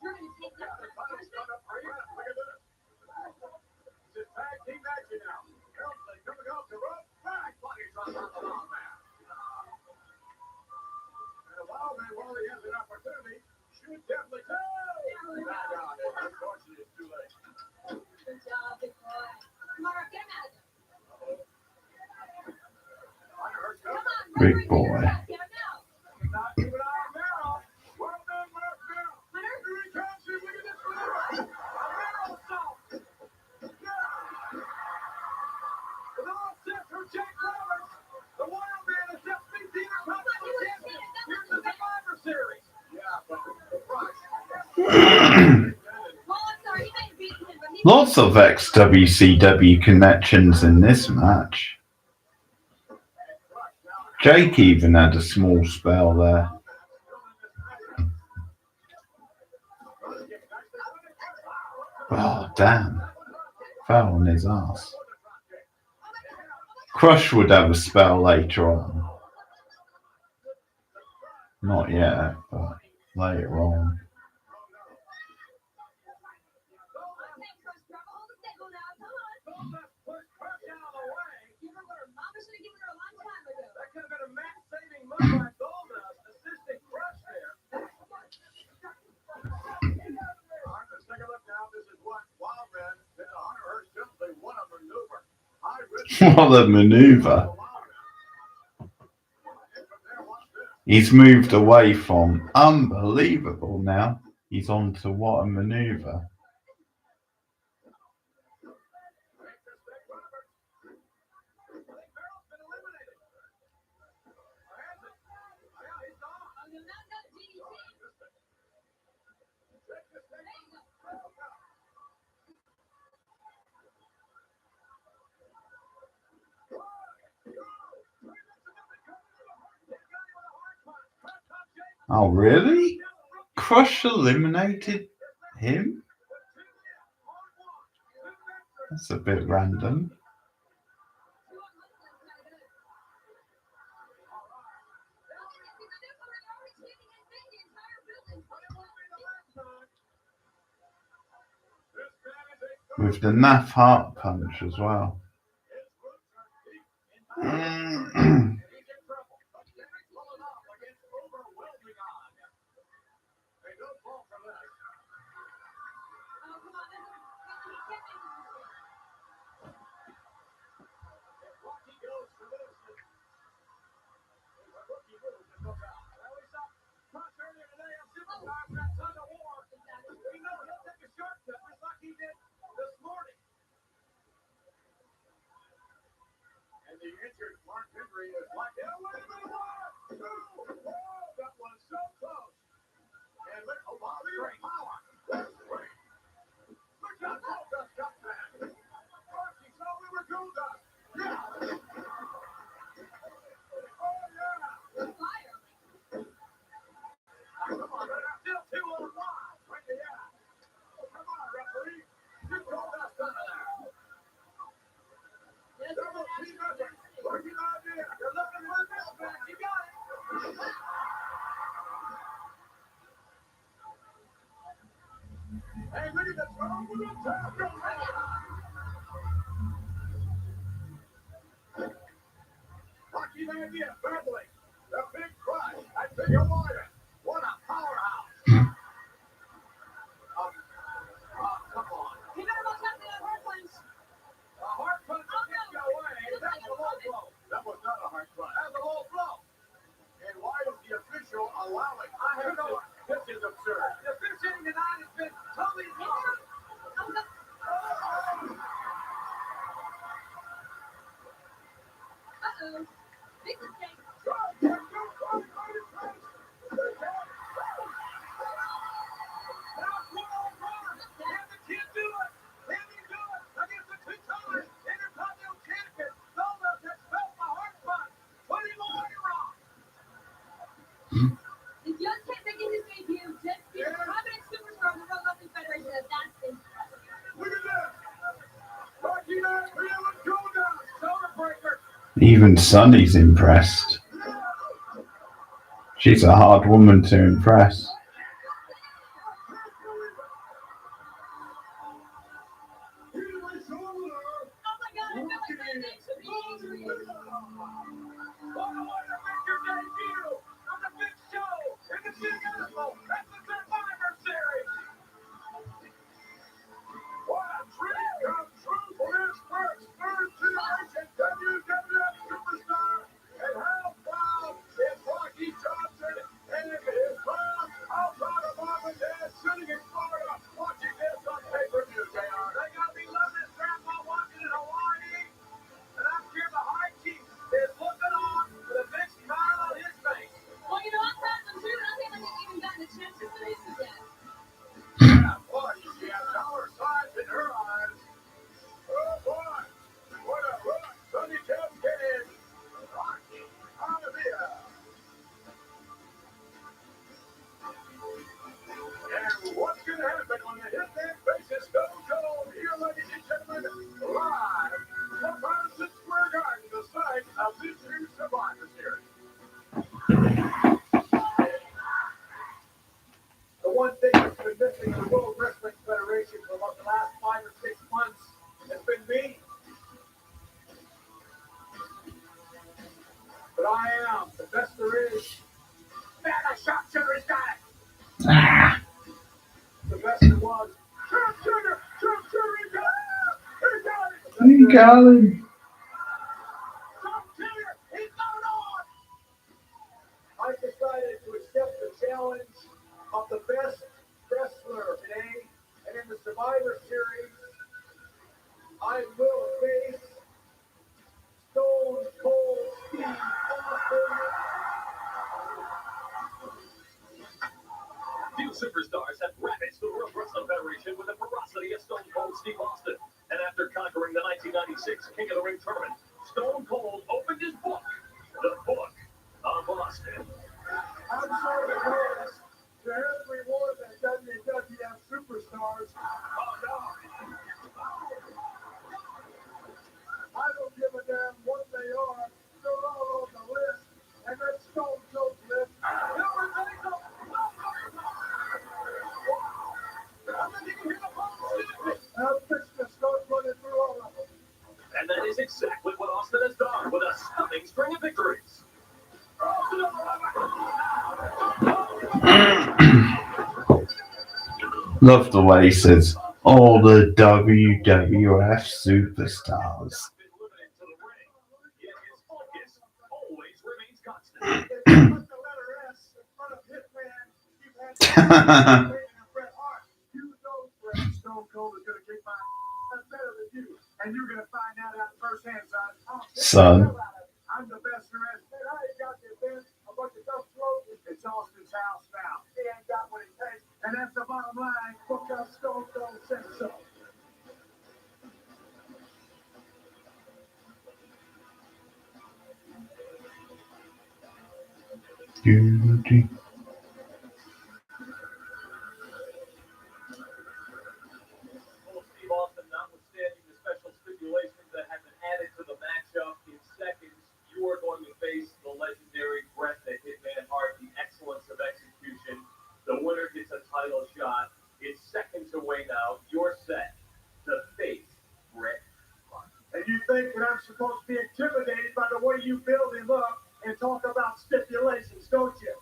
trying to take that first punishment. Look at this. This is tag team action now. Helmsley coming off the rope. Back body drop on the wild man. And the wild man, while he has an opportunity, should definitely tell. Back on it. Unfortunately, it's too late. Good job, big boy. Come on, get him out of there. Come on, Big right boy. here. Get him out. Not keeping an eye on Merrill. Well done, Merrill. Hunter? Here he comes. See if we can just deliver. A Merrill assault. Yeah. With all set for Jake Roberts, the Wild Man has just beat the Intercontinental Champion. Here's the Survivor Series. Yeah, but Rush. Well, I'm sorry. He may have beaten him, but he Lots of ex-WCW connections in this match. Jake even had a small spell there. Oh, damn. Fell on his ass. Crush would have a spell later on. Not yet, but later on. Okay, Crush, grab a hold of Stable now. Come on. Push Crush out of the way. Give her what her mama should have given her a long time ago. That could have been a match-saving move by Goldust, assisting Crush there. All right, let's take a look now. This is what Wild Man did to Hunter Hearst Helmsley. What a maneuver. High risk. What a maneuver. He's moved away from unbelievable now. He's on to what a maneuver. No, not DDT. Oh, really? Crush eliminated him? That's a bit random. With the Naff Heart Punch as well. The injured Mark Henry is like, yeah, wait a minute, what? Oh, that was so close. And look, a lot of power. That's great. Look how Goldust got that. He saw we were Goldust. Yeah. Oh, yeah. Fire. Come on, still 2 on 1. Right the ass. Come on, referee. Get Goldust out of there. Double team effort. Working idea. You're looking for the bell back. You got it. Hey, look at the throw with the top. Lucky idea, Beverly. The big crush. I tell you what, what a powerhouse. Come on. You better watch out for that hard punch. A hard punch gets you away. That's a low blow. That was not a hard punch. That's a low blow. And why is the official allowing? I have no. This is absurd. The officiating tonight has been totally wrong. Uh-oh. Big mistake. He just kept making his debut, just being a prominent superstar of the World Wrestling Federation, and that's impressive. Look at that! Rocky Mountain Real and Golden Soda Breaker. Even Sunny's impressed. She's a hard woman to impress. Oh my God, I feel like my neck should be angry. What a way to make your debut on the big show in the Big Apple at the Survivor Series. What a dream come true for this first third generation WWF superstar. And how proud is Rocky Johnson and his mom? How proud of mom and dad sitting in Florida watching this on pay-per-view, JR. They got me loving this grandpa watching in Hawaii. And I'm sure the high chief is looking on with a big smile on his face. Well, you know, I'm proud of him too, and I think I haven't even gotten a chance to finish it yet. Yeah, boy, she has dollar signs in her eyes. Oh, boy. What a run. Sonny Jim Kid. Rocky Hallelujah. And what's going to happen when the Hitman faces Stone Cold here, ladies and gentlemen, live from Madison Square Garden, the site of this year's Survivor Series. The one thing that's been missing in the World Wrestling Federation for about the last 5 or 6 months has been me. But I am the best there is. Man, a sharpshooter's got it. The best there was. Sharpshooter, he got it. He got it. Colin. Sharpshooter, he's going on. I decided to accept the challenge of the best wrestler today, and in the Survivor Series, I will face Stone Cold Steve Austin. Few superstars have ravaged the World Wrestling Federation with the ferocity of Stone Cold Steve Austin. And after conquering the 1996 King of the Ring tournament, Stone Cold opened his book, the Book of Austin. I'm sure the greatest to every one of the WWF superstars. Oh, no. I don't give a damn what they are. They're all on the list. And that's Stone Cold's list. Everybody go. I'm fixing to start running through all of them. And that is exactly what Austin has done with a stunning string of victories. Love the way he says, all the WWF superstars. Yet his focus always remains constant. If you put the letter S in front of Hitman, you've had to Bret Hart. You know Bret Stone Cold is going to kick my ass better than you. And you're going to find that out firsthand, son. Son. I'm the best there is. Man, I ain't got the event, a bunch of tough throat. It's Austin's house now. He ain't got what it takes. And that's the bottom line. Book up Stone Cold said so. Well, Steve Austin, notwithstanding the special stipulations that have been added to the matchup, in seconds, you are going to face the legendary Bret the Hitman Hart, the excellence of execution. The winner gets a title shot. It's seconds away now. You're set to face Bret Hart. And you think that I'm supposed to be intimidated by the way you build him up and talk about stipulations, don't you?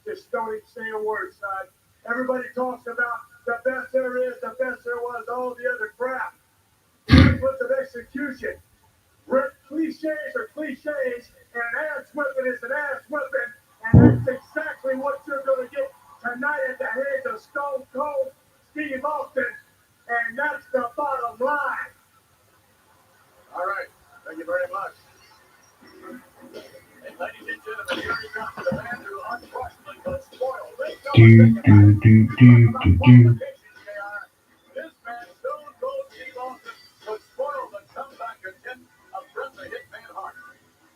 Just don't even say a word, son. Everybody talks about the best there is, the best there was, all the other crap. Worthless of execution. Cliches are cliches, and an ass whipping is an ass whipping, and that's exactly what you're going to get tonight at the hands of Stone Cold Steve Austin, and that's the bottom line. All right, thank you very much. And ladies and gentlemen, here he comes, the man who unquestionably could spoil this This man, Stone Cold Steve Austin, could spoil the comeback again of Bret the Hitman Hart.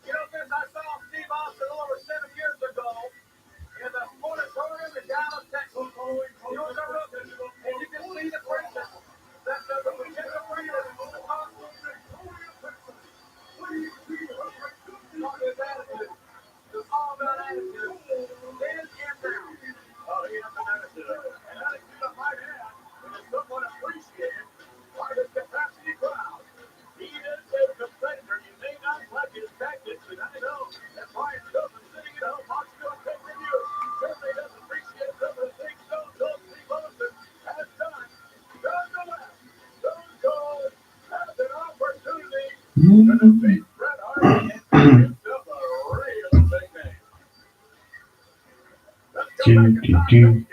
You know, since I saw Steve Austin over 7 years ago defeat Bret Hart and make himself a real big name. Let's go back in time.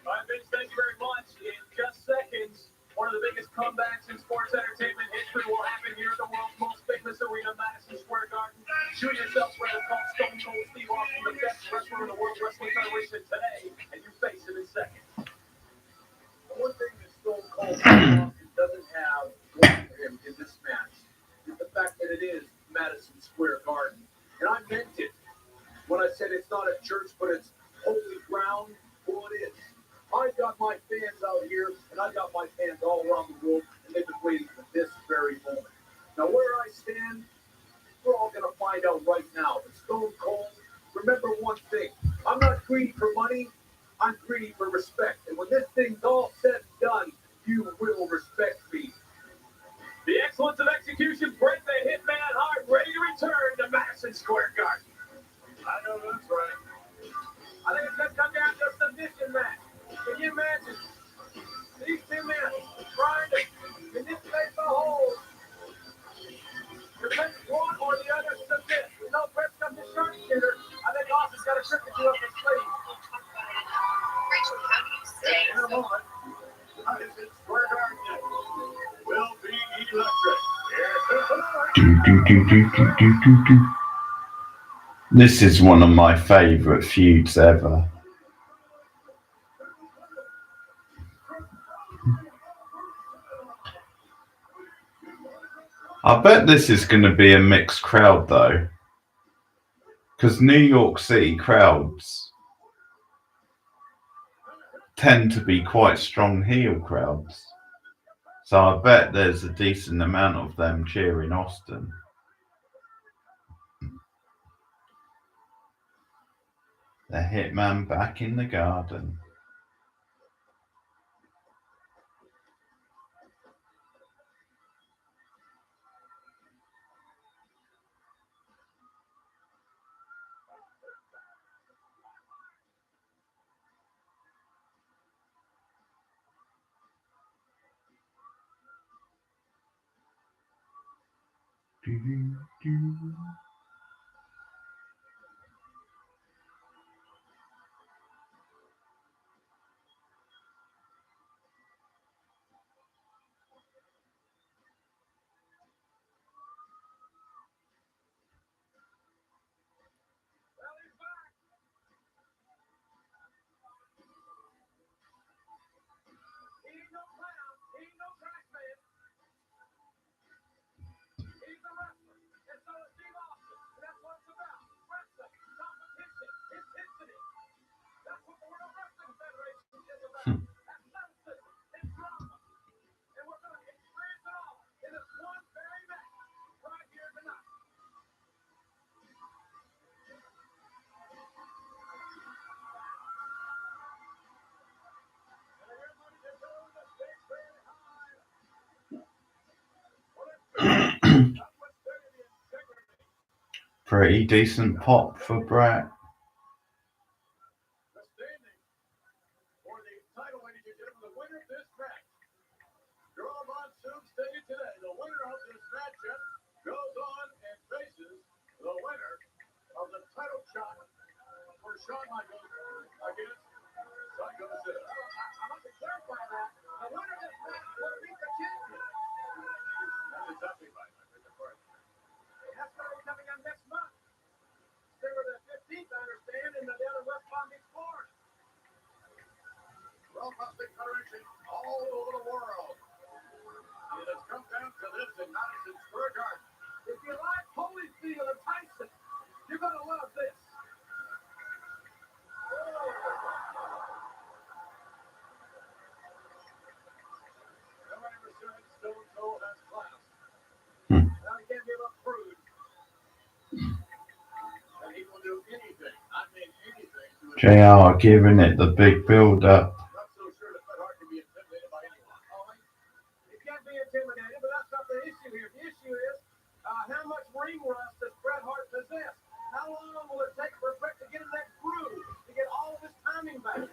All right, Vince, thank you very much. In just seconds, one of the biggest comebacks in sports entertainment history will happen here at the world's most famous arena, Madison Square Garden. Shoot yourself where it's called Stone Cold Steve Austin, the best wrestler in the World Wrestling Federation today, and you face him in seconds. The one thing that Stone Cold Steve Austin doesn't have going for him in this match is the fact that it is Madison Square Garden. And I meant it when I said it's not a church, but it's holy ground. Well, it is. I've got my fans out here, and I've got my fans all around the world, and they've been waiting for this very moment. Now, where I stand, we're all going to find out right now. But Stone Cold, remember one thing. I'm not greedy for money. I'm greedy for respect. And when this thing's all said and done, you will respect me. The excellence of execution, Bret the Hitman Hart, ready to return to Madison Square Garden. I know that's right. I think it's going to come down to a submission match. Can you imagine these two men trying to manipulate the hold to make one or the other submit? We know Bret's got the sharpshooter. I think Austin's got a trick or two up his sleeve. In a moment, Madison Square Garden will be electric. This is one of my favourite feuds ever. I bet this is going to be a mixed crowd though, because New York City crowds tend to be quite strong heel crowds. So I bet there's a decent amount of them cheering Austin. The Hitman back in the garden. He ain't no clown. He ain't no trash man. He's a wrestler. And so is Steve Austin. And that's what it's about. Wrestling, competition, intensity. That's what the World Wrestling Federation is about. Athleticism and drama. And we're going to experience it all in this one very match right here tonight. Pretty decent pop for Bret. The standing for the title, ladies and gentlemen, the winner of this match. Joel Monsoon stated today, the winner of this matchup goes on and faces the winner of the title shot for Shawn Michaels against Psycho Sid. I want to clarify that. The winner of this match will beat the champion. That's exactly right. I beg your pardon. That's going to be coming up next month. December the 15th, I understand, in the down in West Palm Beach, Florida. World Wrestling Federation all over the world. It has come down to this in Madison Square Garden. If you like Holyfield and Tyson, you're going to love this. Nobody ever said Stone Cold has class. Now he can't give up crude. And he will do anything, I mean anything, to JR giving it the big build up. not so sure that Bret Hart can be intimidated by anyone. He can't be intimidated, but that's not the issue here. The issue is how much ring rust does Bret Hart possess? How long will it take for Bret to get in that groove, to get all of his timing back?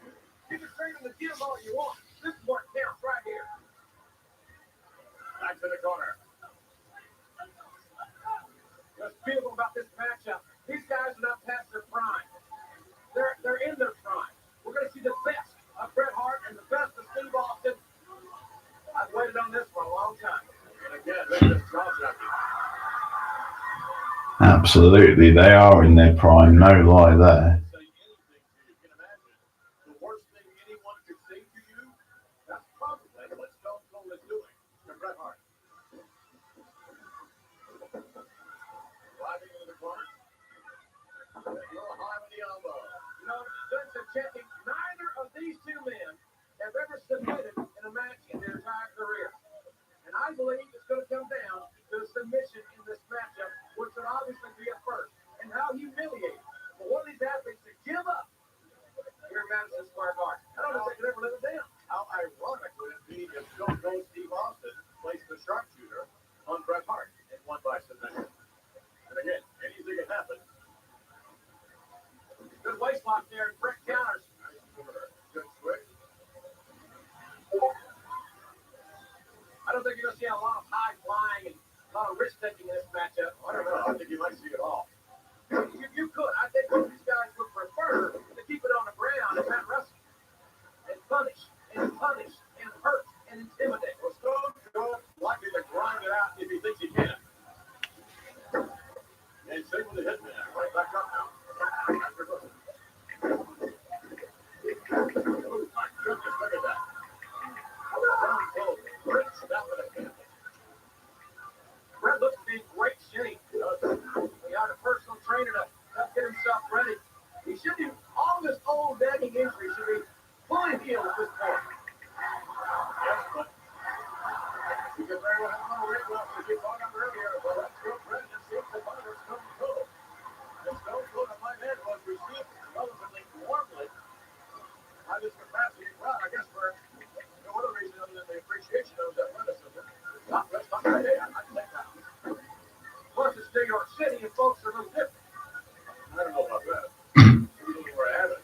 You can train in the gym all you want. This is what counts right here. Back to the corner. Absolutely, they are in their prime, no lie there. Say anything to you. Can imagine the worst thing anyone could say to you? That's probably what Stone Cold is doing to Bret Hart. Driving into the corner. A little high with the elbow. You know, just checking, neither of these two men have ever submitted in a match in their entire career. And I believe it's going to come down to a submission in this matchup, which would obviously be a first. And how humiliating for one of these athletes to give up here in Madison Square Garden. I don't know if they could ever live it down. How ironic would it be if Stone Cold Steve Austin placed the sharpshooter on Bret Hart and won by submission? And again, anything can happen. Good waist lock there, and Bret counters. Good switch. I don't think you're going to see a lot of high flying and a lot of risk taking in this matchup. I don't know. I think you might see it all. You could. I think both these guys would prefer to keep it on the ground and not wrestle. And punish and hurt and intimidate. Well, Stone Cold likely to grind it out if he thinks he can. And same with the hitman. Right back up now. Oh, my goodness, look at that. Stone Cold, great stuff in the camp. Bret looks to be in great shape. He had a personal trainer to help get himself ready. He should be, all of his old nagging injuries should be fully healed at this point. Yes, but you can very well have a little ring off as you brought up earlier, but that's your president seems to bother Stone Cold. And Stone Cold, if my man was received relatively warmly by this capacity crowd, I guess for no other reason other than the appreciation of his athleticism. Not just on the day, I'd take that. Plus, it's New York City, and folks are a little different. I don't know about that. Usually we're at it.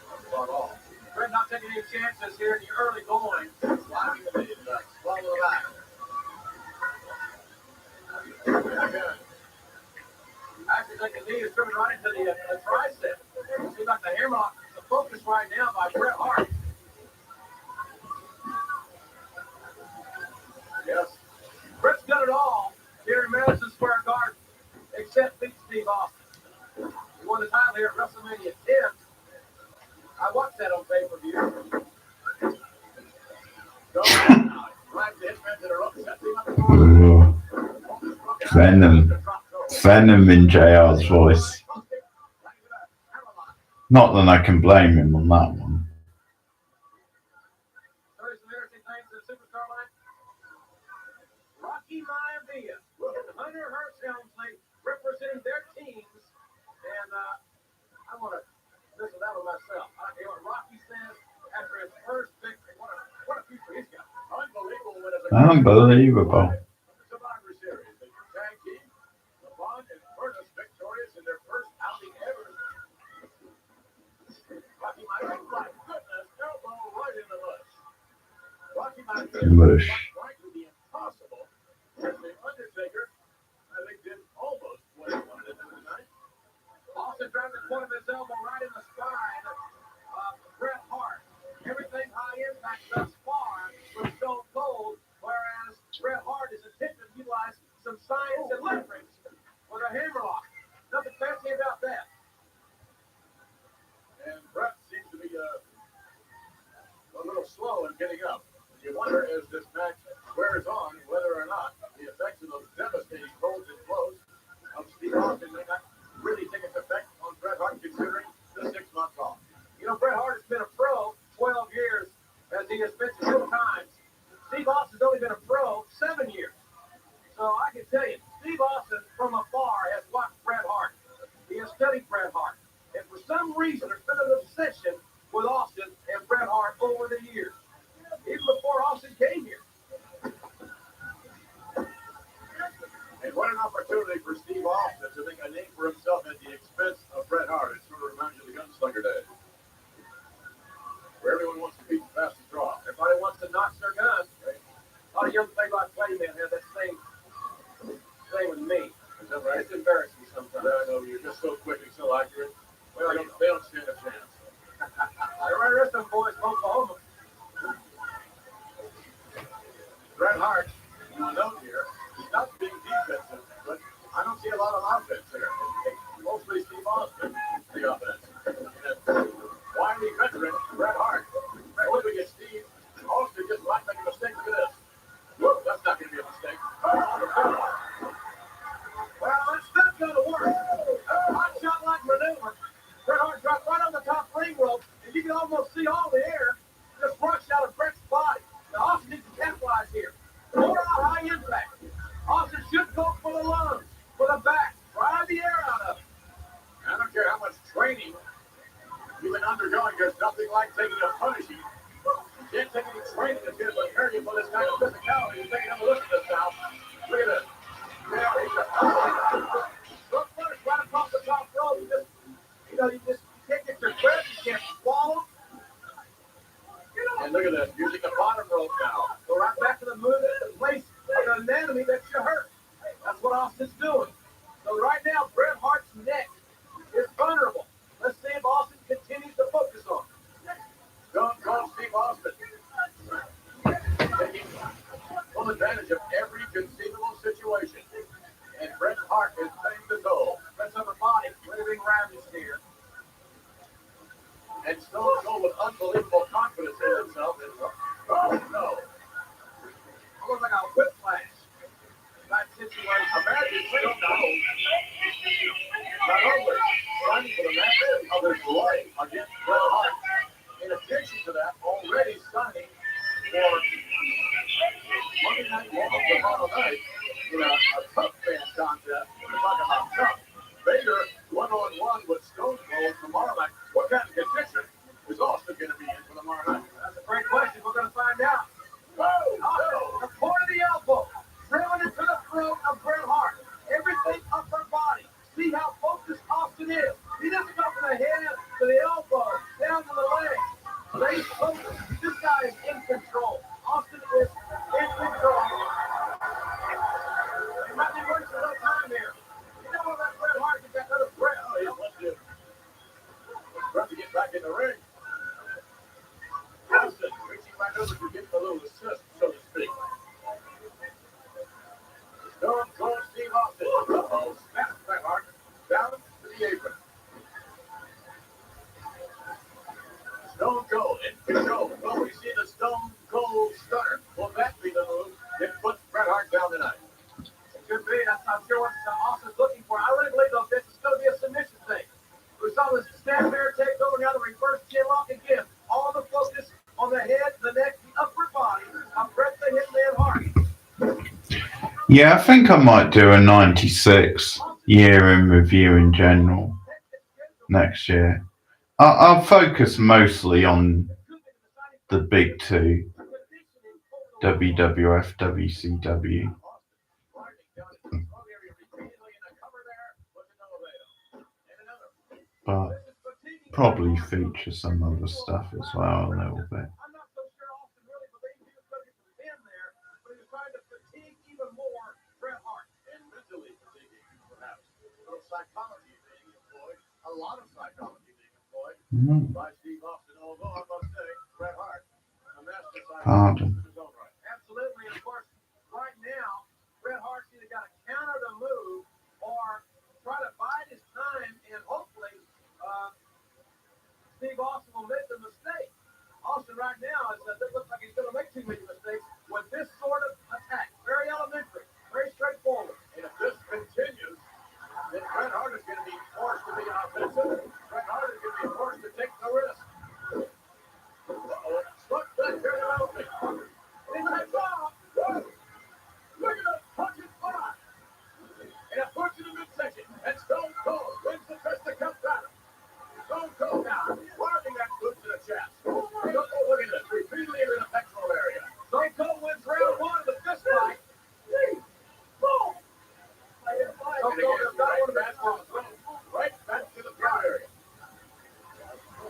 That's about all. Bret not taking any chances here in the early going. Sliding the lead, swallow the back. Actually, like the knee is driven right into the tricep. It seems like the hammerlock is the focus right now by Bret Hart. Yes. Bret's done it all here in Madison Square Garden, except beat Steve Austin. He won the title here at WrestleMania 10. I watched that on pay-per-view. Venom in JR's voice. Not that I can blame him on that one. Rocky Maivia and Hunter Hearst Helmsley representing their teams, and I want to listen to that one myself. I hear what Rocky says after his first victory. What a future he's got. Unbelievable win as a Unbelievable. Survivor Series. The tag team, LeBron and Curtis victorious in their first outing ever. Rocky Maivia, my goodness, elbow right in the bush. Rocky Maivia, right to the impossible. And the Undertaker, I think, did almost what he wanted to do tonight. Austin drives the point of his elbow right in the spine of Bret Hart. Everything high impact thus far with Stone Cold, whereas Bret Hart is attempting to utilize some science and leverage with a hammerlock. Nothing fancy about that. And Bret seems to be a little slow in getting up. You wonder as this match wears on whether or not the effects of those devastating holds and blows of Steve Austin may not really take its effect on Bret Hart considering the 6 months off. You know, Bret Hart has been a pro 12 years, as he has mentioned 2 times. Steve Austin's only been a pro 7 years. So I can tell you, Steve Austin from afar has watched Bret Hart. He has studied Bret Hart. And for some reason, there's been an obsession with Austin and Bret Hart over the years. Even before Austin came here. And what an opportunity for Steve Austin to make a name for himself at the expense of Bret Hart. It sort of reminds you of the Gunslinger days, where everyone wants to beat the fastest draw. Everybody wants to notch their gun. Right? A lot of young play-by-play men have that same thing with me. Is that right? It's embarrassing sometimes. I know, you're just so quick and so accurate. Well, they don't stand a chance. The rest of them boys from Oklahoma. Bret Hart, you will note here, he's not being defensive, but I don't see a lot of offense there. It's mostly Steve Austin, the offense. And wily veteran, Bret Hart. Looking at Steve Austin just might make a mistake. Look at this. Whoa, that's not going to be a mistake. Well, that's not going to work. Hot shot like maneuver. Bret Hart dropped right on the top ring rope, and you can almost see all the air just rushed out of Bret's body. Now, Austin needs to capitalize here. More out high impact. Austin should go for the lungs, for the back, drive the air out of it. I don't care how much training you've been undergoing, there's nothing like taking a punishing. You can't take any training that's going to prepare you for this kind of physicality. You take another look at this now. Look at this. Yeah, he's a look first, right across the top rope. You can't get your breath, you can't swallow. And look at this, using the bottom rope now. Go right back to the move, the place of the anatomy that you hurt. That's what Austin's doing. So right now, Bret Hart's neck is vulnerable. Let's see if Austin continues to focus on it. Don't call Steve Austin. Taking full advantage of every conceivable situation. And Bret Hart is paying the toll. Bret's on the body, living ravaged here. And Stone Cold with unbelievable confidence in himself. Oh, no. Almost like a whiplash. That situation. Imagine Stone Cold not only running for the match of his life against Bret Hart. In addition to that, already signing for Monday Night Raw tomorrow night in a tough fan contest. We're talking about tough. Vader one-on-one with Stone Cold tomorrow night. What kind of condition is Austin going to be in for tomorrow night? That's a great question. We're going to find out. Oh, the point of the elbow, drilling into the throat of Bret Hart. Everything upper body. See how focused Austin is. He doesn't go from the head to the elbow, down to the leg. Stay focused. This guy is in control. Austin is in control. He might be wasting a little time here. You know what, that Bret Hart get that other breath. Oh, yeah, let's do it. Bret to get back in the ring. Austin reaching back over to get a little assist, so to speak. Stone Cold Steve Austin. Uh-oh, snaps Bret Hart down to the apron. Stone Cold in control. Well, we see the Stone Cold stunner. Will that be the move that puts Bret Hart down tonight? It could be. I'm sure what Austin's looking for. I really believe, though, this is going to be a submission thing. We saw this snap bear take over, now the reverse chin lock again. All the focus on the head, the neck, the upper body. I'm Bret the Hitman Hart. Yeah, I think I might do a 96 year in review in general next year. I'll focus mostly on the big two, WWF, WCW, but probably feature some other stuff as well a little bit. I'm not so sure Austin really believed he was going to get the pin there, but he was trying to fatigue even more Bret Hart. And mentally fatiguing, perhaps. A little psychology being employed, a lot of psychology being employed by Steve Austin, although I must say, Bret Hart, a master psychologist in his own right. Absolutely, and of course, right now, Bret Hart's either got to counter the move or try to bide his time and hopefully Steve Austin will make the mistake. Austin right now, it looks like he's going to make too many mistakes with this sort of attack. Very elementary, very straightforward. And if this continues, then Bret Hart is going to be forced to be offensive. Bret Hart is going to be forced to take the risk. Uh-oh, look, that's very opening. He's like, oh, look at that punching spot. And a punch in the midsection. And Stone Cold wins the Fisticuffs battle. Stone Cold now, driving that boot to the chest. Look at this, repeatedly in the pectoral area. Stone Cold wins round one of the fist fight. Boom! Stone Cold has got one of the right back to the throat area.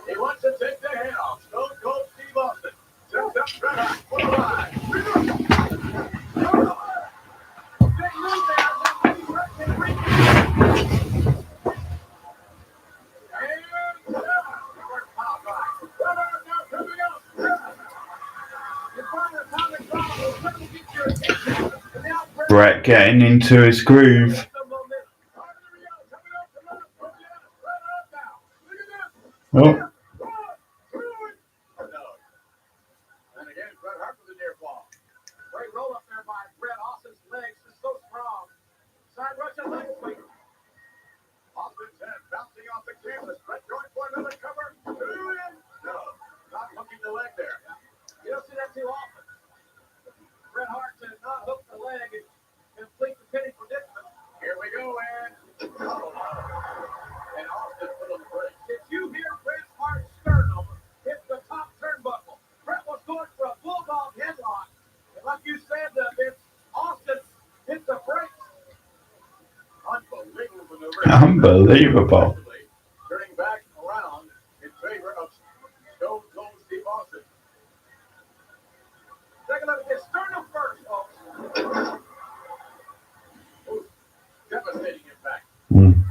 He wants to take the hand off. Stone Cold Steve Austin. Sets up Bret Hart for the line. Big move there. Bret can reach it. Bret getting into his groove. Oh, No. And again, Bret Hart with a near fall. Great roll up there by Bret. Austin's legs is so strong. Side Russian leg sweep. Austin's head bouncing off the canvas. Bret going for another cover. Two in. No, not hooking the leg there. You don't see that too often. Bret Hart to not hook the leg and complete the pinning predicament. Here we go, and oh, and Austin put on the brakes. Did you hear Bret Hart's sternum hit the top turnbuckle? Bret was going for a bulldog headlock, and like you said, Vince, Austin hit the brakes. Unbelievable maneuver. unbelievable. Turning back around in favor of Stone Cold Steve Austin. Take a look at this sternum first, folks. Ooh, devastating impact. Mm.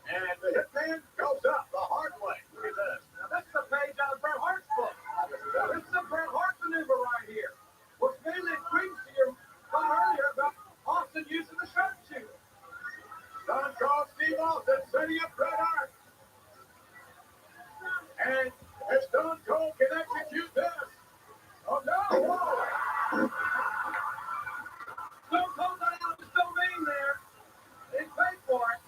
And the hitman goes up the hard way. Look at this. Now, this is a page out of Bret Hart's book. This is a Bret Hart maneuver right here. Which mainly brings to your thought earlier about Austin using the sharpshooter. Stone Cold Steve Austin setting up Bret Hart. And if Stone Cold can execute this. Oh, no. Whoa. Stone Cold got out of his domain there. He paid for it.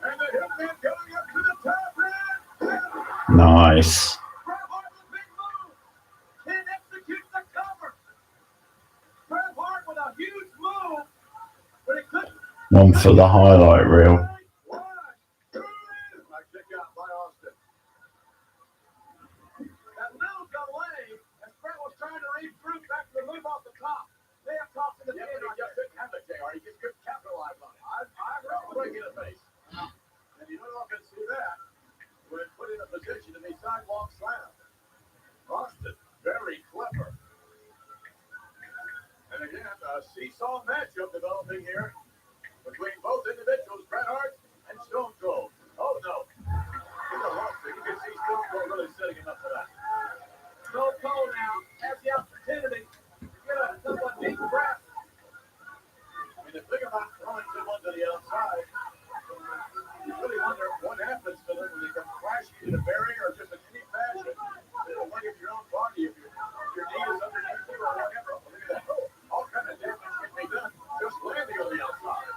And the hitman going up to the top man. Nice. Bret Hart with a big move. Can't execute the cover. Bret Hart with a huge move. But he couldn't. One for the highlight reel. One, two, like kick out by Austin. That little delay as Bret was trying to read through back to the move off the top. They have tossed in the pin. He just didn't have the JR. He just couldn't capitalize on it. I heard break in the face. And you don't often see that when put in a position to be sidewalk slam. Austin, very clever. And again, a seesaw matchup developing here between both individuals, Bret Hart and Stone Cold. Oh no. He's a monster. You can see Stone Cold really setting him up for that. Stone Cold now has the opportunity to get a somewhat deep breath. And the thing about throwing someone to the outside, you really wonder what happens to them when they come crashing into the barrier or just in any fashion. They don't look at your own body if your knee is underneath you or whatever. Look at that. All kind of damage can be done just landing on the outside.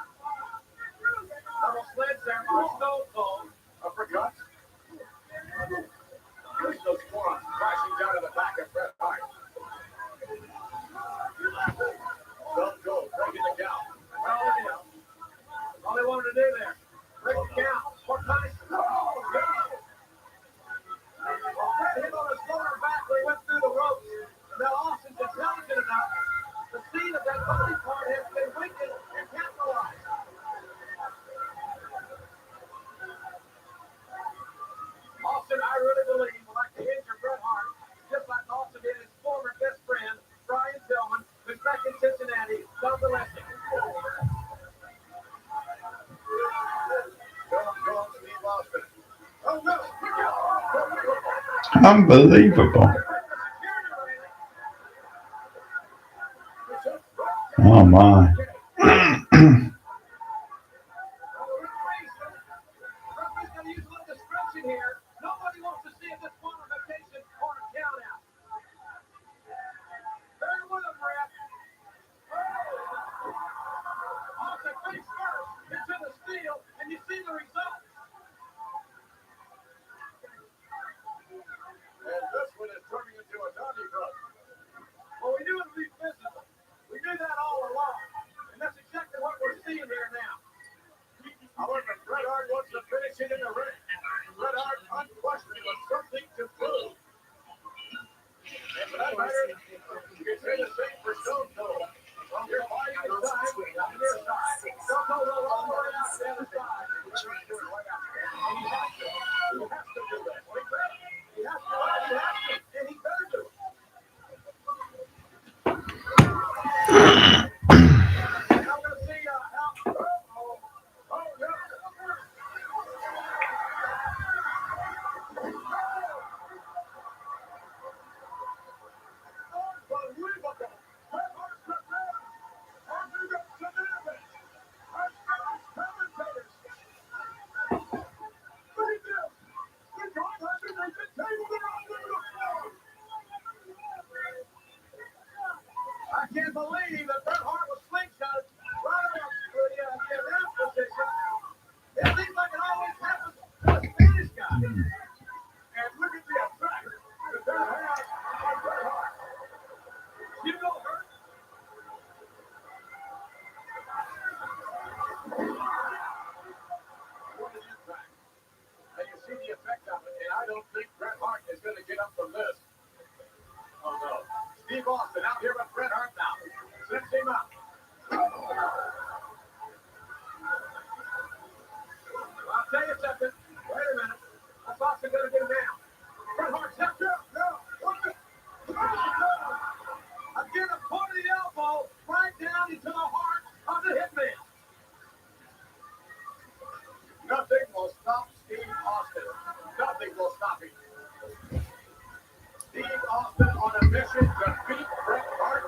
Double sleds there by Stone Cold. Uppercuts. There's those forearms crashing down to the back of Bret Hart. Stone Cold breaking the count. Well, you know, all they wanted to do there. Break the count. More time. Oh, no. Well, Bret hit on his lower back where he went through the ropes. Now Austin's intelligent enough to see that that body part has been weakened and capitalized. Austin, I really believe, would like to injure Bret Hart, just like Austin did his former best friend, Brian Pillman, who's back in Cincinnati, convalescing. Oh, no. Unbelievable. Oh my. Here. Nobody wants to see a disqualification or a count out. Very with him, ref. Off the face first into the steel, and you see the result. And this one is turning into a Donnybrook. Well, we knew it would be physical. We knew that all along. And that's exactly what we're seeing here now. However, Bret Hart wants to finish it in the ring. Bret Hart unquestionably with something to prove. And for that matter, you can say the same for Stone Cold. From your body to the side, down your side. Stone Cold will all the way out to the other side. And Bret Hart doing right after that. And he has to. He has to do that. He has to. He has to. And he better do it. Now we're going to see how. Oh, no. Unbelievable. And look at the effect that has on Bret Hart. You know her. What an impact. And you see the effect of it, and I don't think Bret Hart is going to get up from this. Oh no. Steve Austin out here with Bret Hart now. Sets him up. I'll tell you something. Wait a minute. That's Austin going to get him down. Bret Hart steps up. No. Again, a pointed elbow right down into the heart of the Hitman. Nothing will stop Steve Austin. Nothing will stop him. Steve Austin on a mission to beat Bret Hart.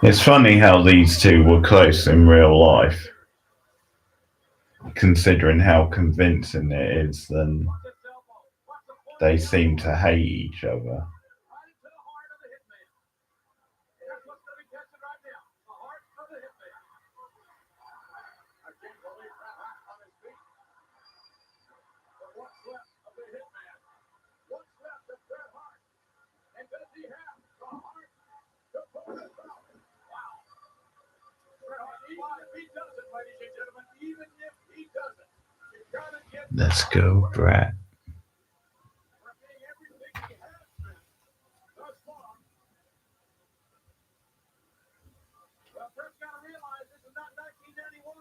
It's funny how these two were close in real life, considering how convincing it is. Then they seem to hate each other. Right into the heart of the Hitman. That's what's going to be tested right now. The heart of the Hitman. I can't believe Bret Hart on his feet. But what's left of the Hitman? What's left of Bret Hart? And does he have the heart to pull this off? Wow. Bret Hart, even if he doesn't, ladies and gentlemen, even if he doesn't, you gotta give Let's go, Brett. for being everything he has been thus far. Well, Brett's got to realize this is not 1991,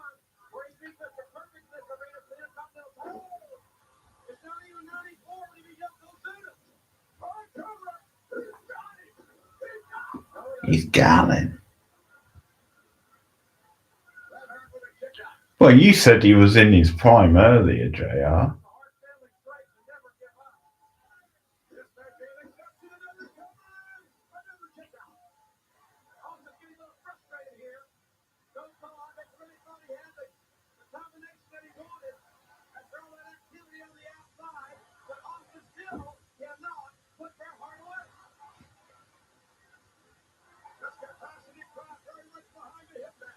where he beat Mr. Perfect in this arena for the Intercontinental title. It's not even 94 when he beat Yokozuna. Hard cover. He's got it. He's got it. Bret Hart with a kick out. Well, you said he was in his prime earlier, JR. The Hart family strikes and never give up. This man being accepted another cover. Another kick out. Austin's getting a little frustrated here. Goes to the Hart. They really thought he had the combination that he wanted. After all that activity on the outside, but Austin still cannot put Bret Hart away. This capacity crowd very much behind the Hitman.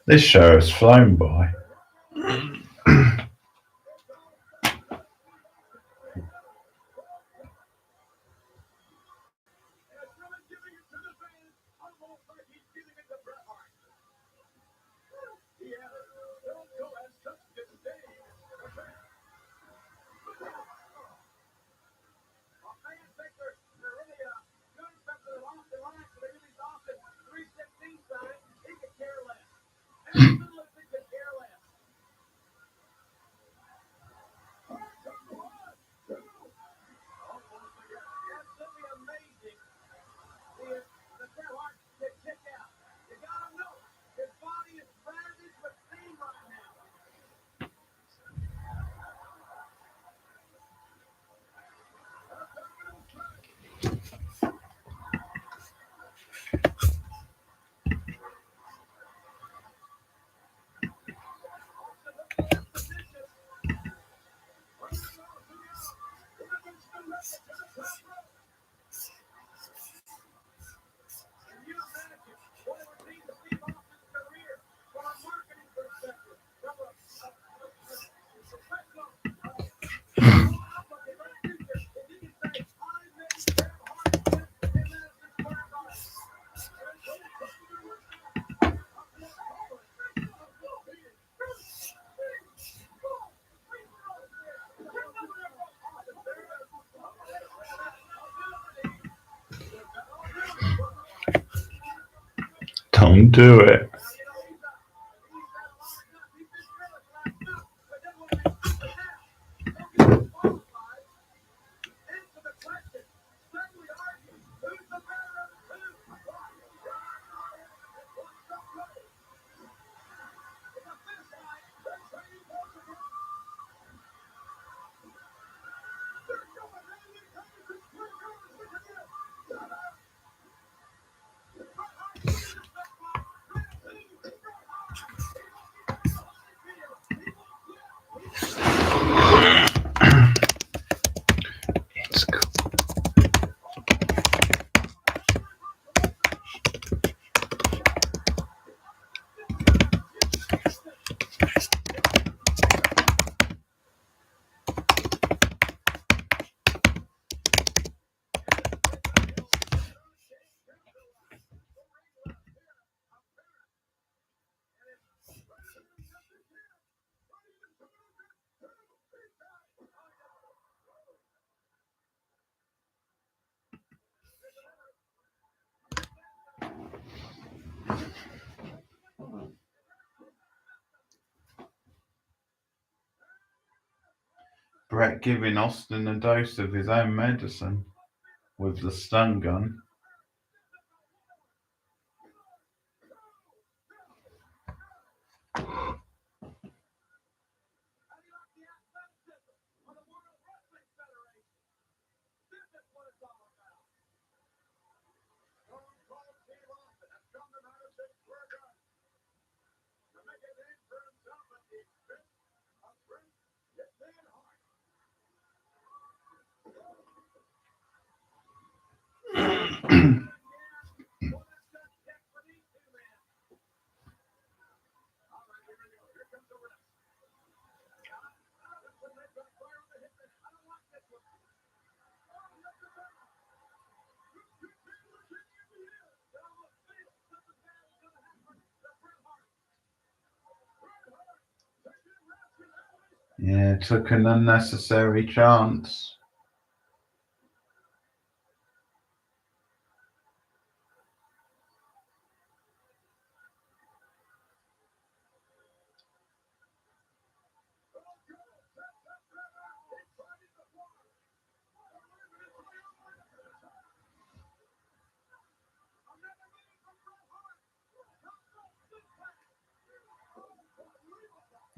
This show has flown by. It's really giving it to the fans, almost like he's giving it to Bret Hart. He has no go as such disdain for Bret. Well, fans think they're really doing something along the line, so they release Austin 316 sign. He could care less. Absolutely could care less. Absolutely amazing. The Bret Hart can kick out. You gotta know, his body is ravaged with pain right now. Can you imagine what it would mean to Steve Austin's career from a marketing perspective, from a professional outlook at the future? If he can say, I made Bret Hart win in Madison Square Garden. Don't do it. Brett giving Austin a dose of his own medicine with the stun gun. Yeah, took an unnecessary chance.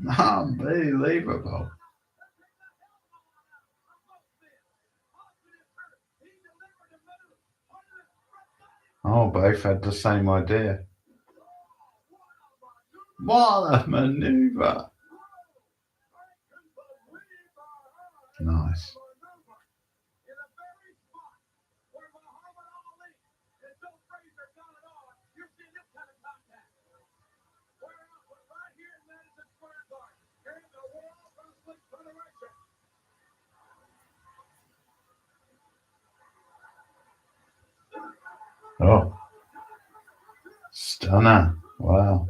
Unbelievable. Oh, both had the same idea. What a maneuver! Nice. Oh, stunner. Wow.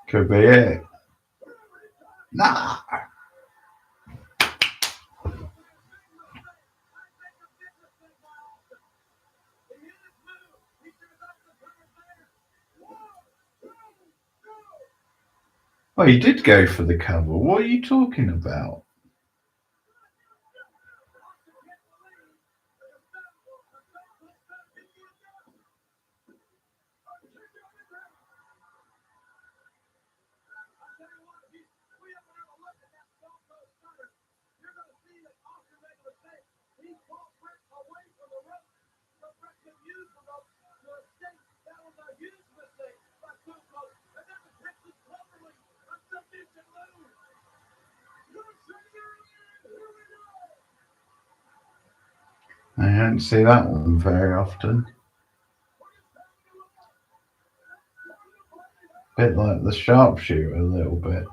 Could be it. Nah. Oh, you did go for the cover. What are you talking about? I don't see that one very often. Bit like the sharpshooter, a little bit.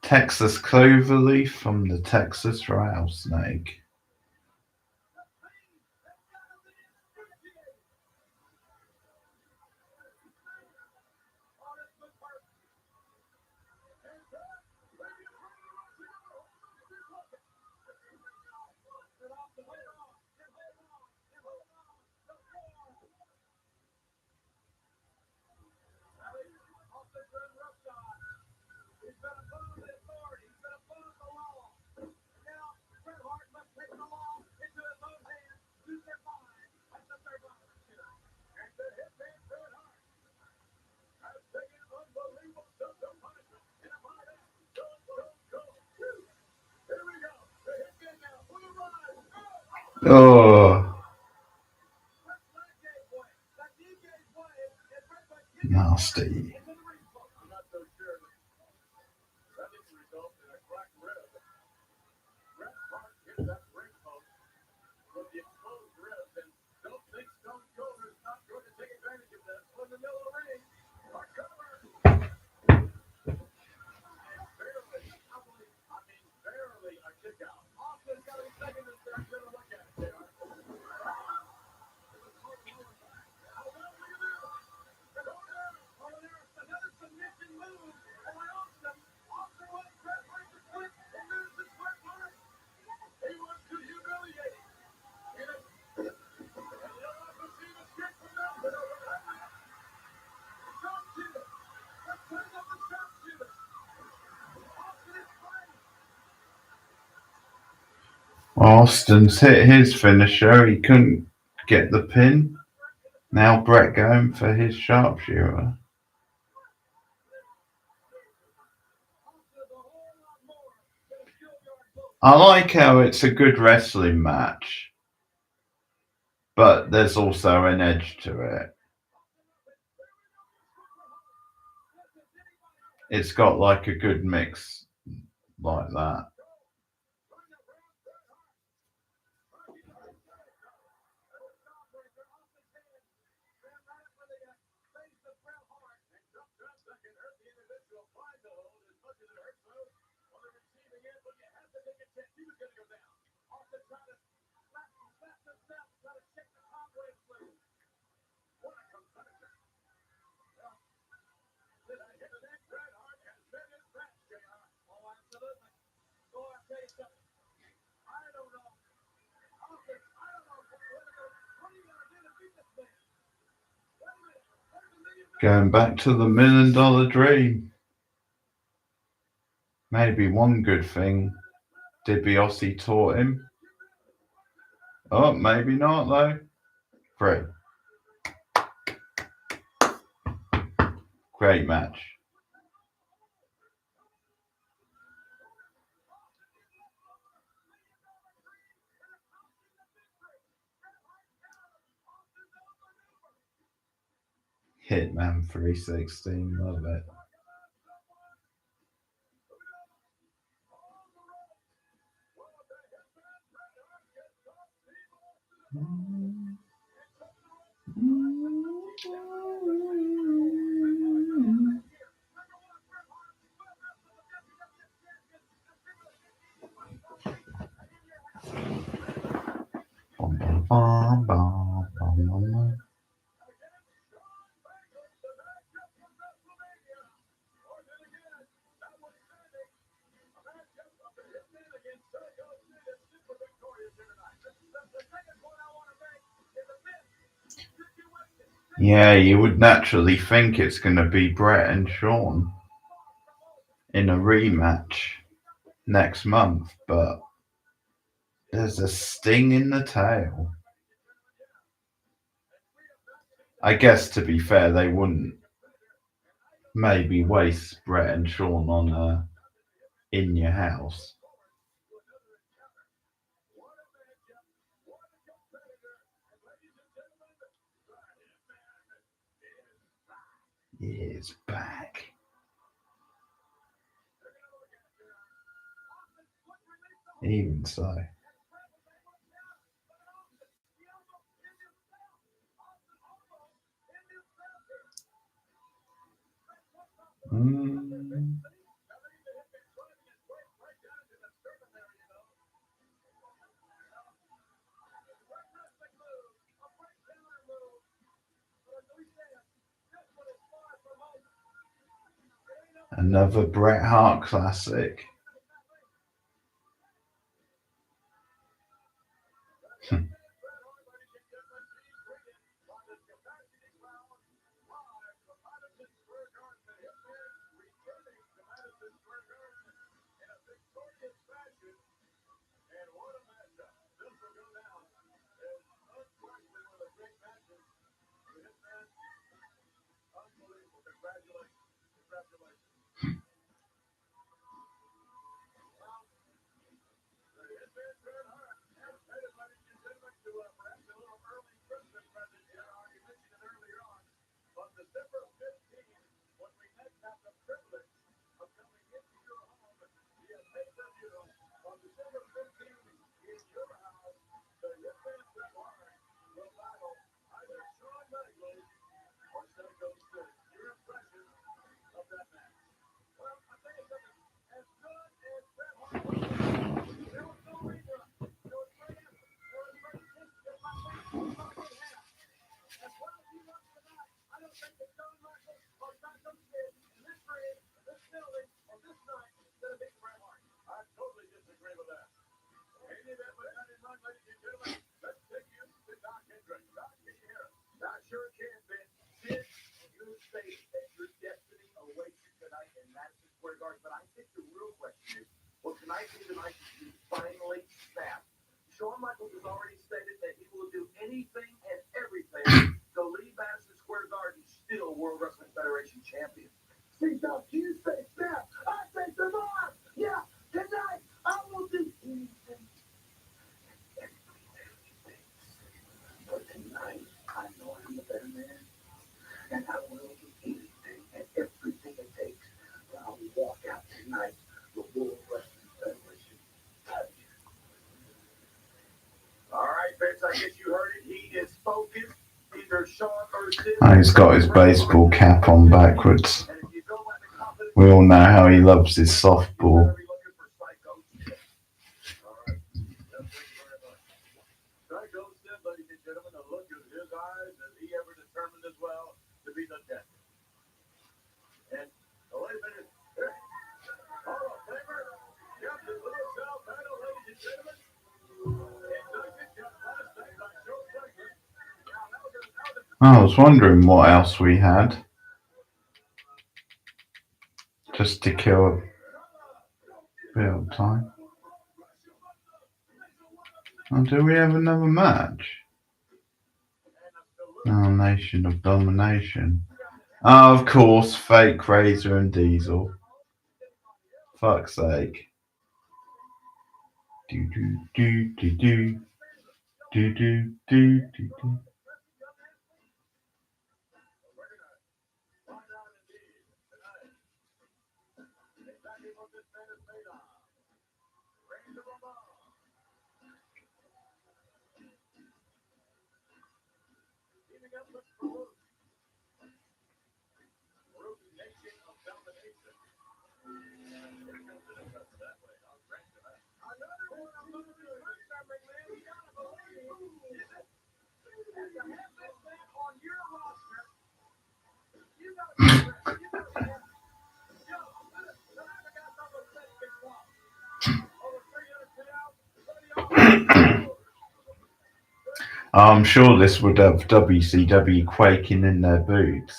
Texas cloverleaf from the Texas rattlesnake. Oh, nasty. Austin's hit his finisher. He couldn't get the pin. Now Brett going for his sharpshooter. I like how it's a good wrestling match, but there's also an edge to it. It's got like a good mix like that. Going back to the $1 million dream. Maybe one good thing DiBiase taught him. Oh, maybe not though. Great. Great match. Hitman 316, love it. Bum, bum, bum, bum, bum, bum. Yeah, you would naturally think it's going to be Brett and Shawn in a rematch next month, but there's a sting in the tail. I guess to be fair, they wouldn't maybe waste Brett and Shawn on a in your house. It's back. Even so. Another Bret Hart classic. But I think the real question is, will tonight be the night that you finally snap Shawn Michaels has already stated that he will do anything and everything to leave Madison Square Garden still World Wrestling Federation champion. See, Doc, you say snap, I say survive. Yeah, tonight I will do anything. But tonight I know I'm the better man, and I will do anything and everything it takes. But I'll walk out tonight the World Wrestling Federation champion. All right, Vince, I guess you heard it. He is focused. Either Shawn or Sid. He's got his baseball cap on backwards. We all know how he loves his softball. Ladies and gentlemen, the look of his eyes, as he ever determined as well to be the death. And wait a minute. Hall of Famer, Captain Louis Albano, ladies and gentlemen. I was wondering what else we had. Just to kill a bit of time. Oh, do we have another match? Oh, Nation of Domination. Oh, of course, fake Razor and Diesel. Fuck's sake. Do do do do do do do do do do. I'm sure this would have WCW quaking in their boots.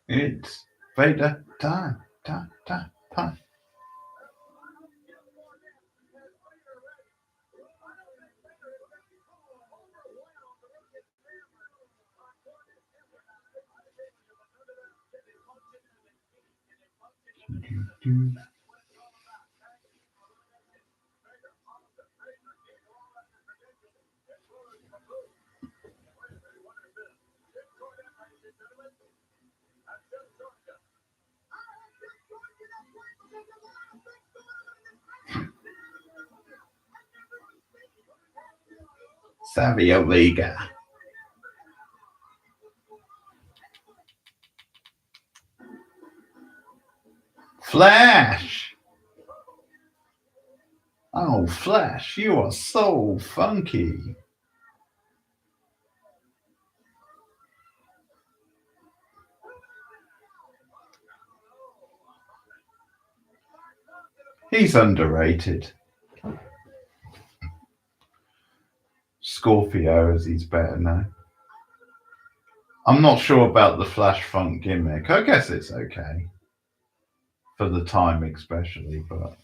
It's Vader time, time, time, time. Do. Savio Vega. Flash! Oh, Flash, you are so funky. He's underrated. Scorpio, as he's better known. I'm not sure about the Flash Funk gimmick. I guess it's okay. For the time especially, but...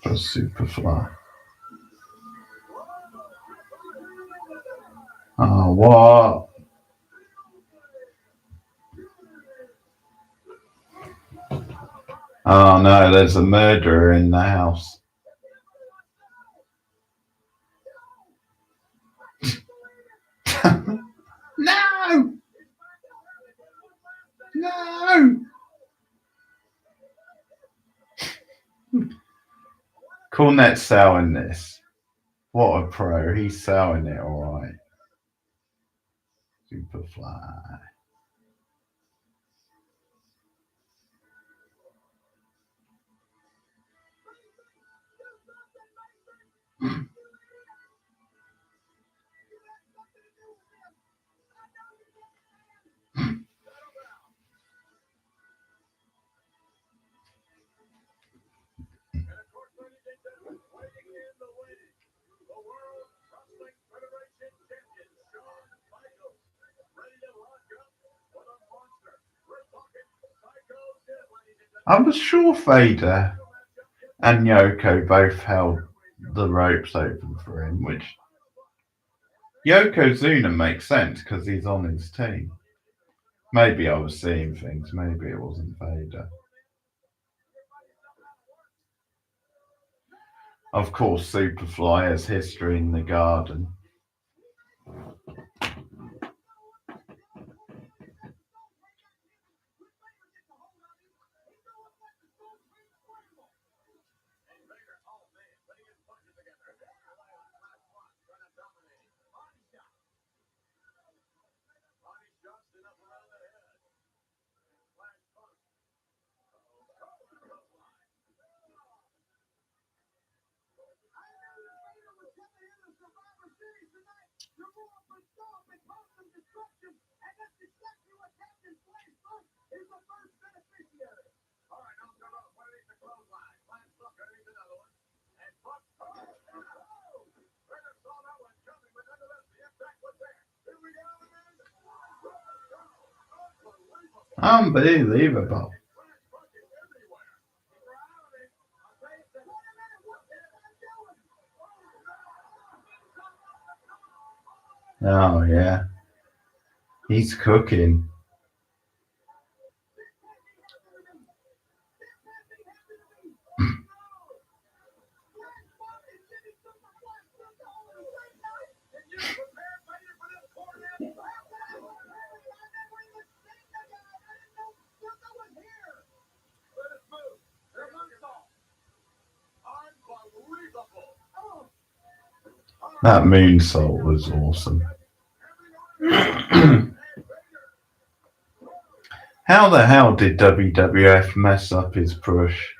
For Superfly. Oh, what? Oh no, there's a murderer in the house. No! No! Cornette's selling this. What a pro. He's selling it alright. Superfly. And of course, ladies and gentlemen, waiting in the wings, the World Wrestling Federation champion, Shawn Michaels, ready to lock up with a monster. We're talking Psycho Sid, ladies and I gentlemen. was sure Vader and Yoko both held the ropes open for him, which Yokozuna makes sense because he's on his team. Maybe I was seeing things, maybe it wasn't Vader. Of course, Superfly has history in the garden. Unbelievable. Oh, yeah. He's cooking. That moonsault was awesome. How the hell did WWF mess up his push?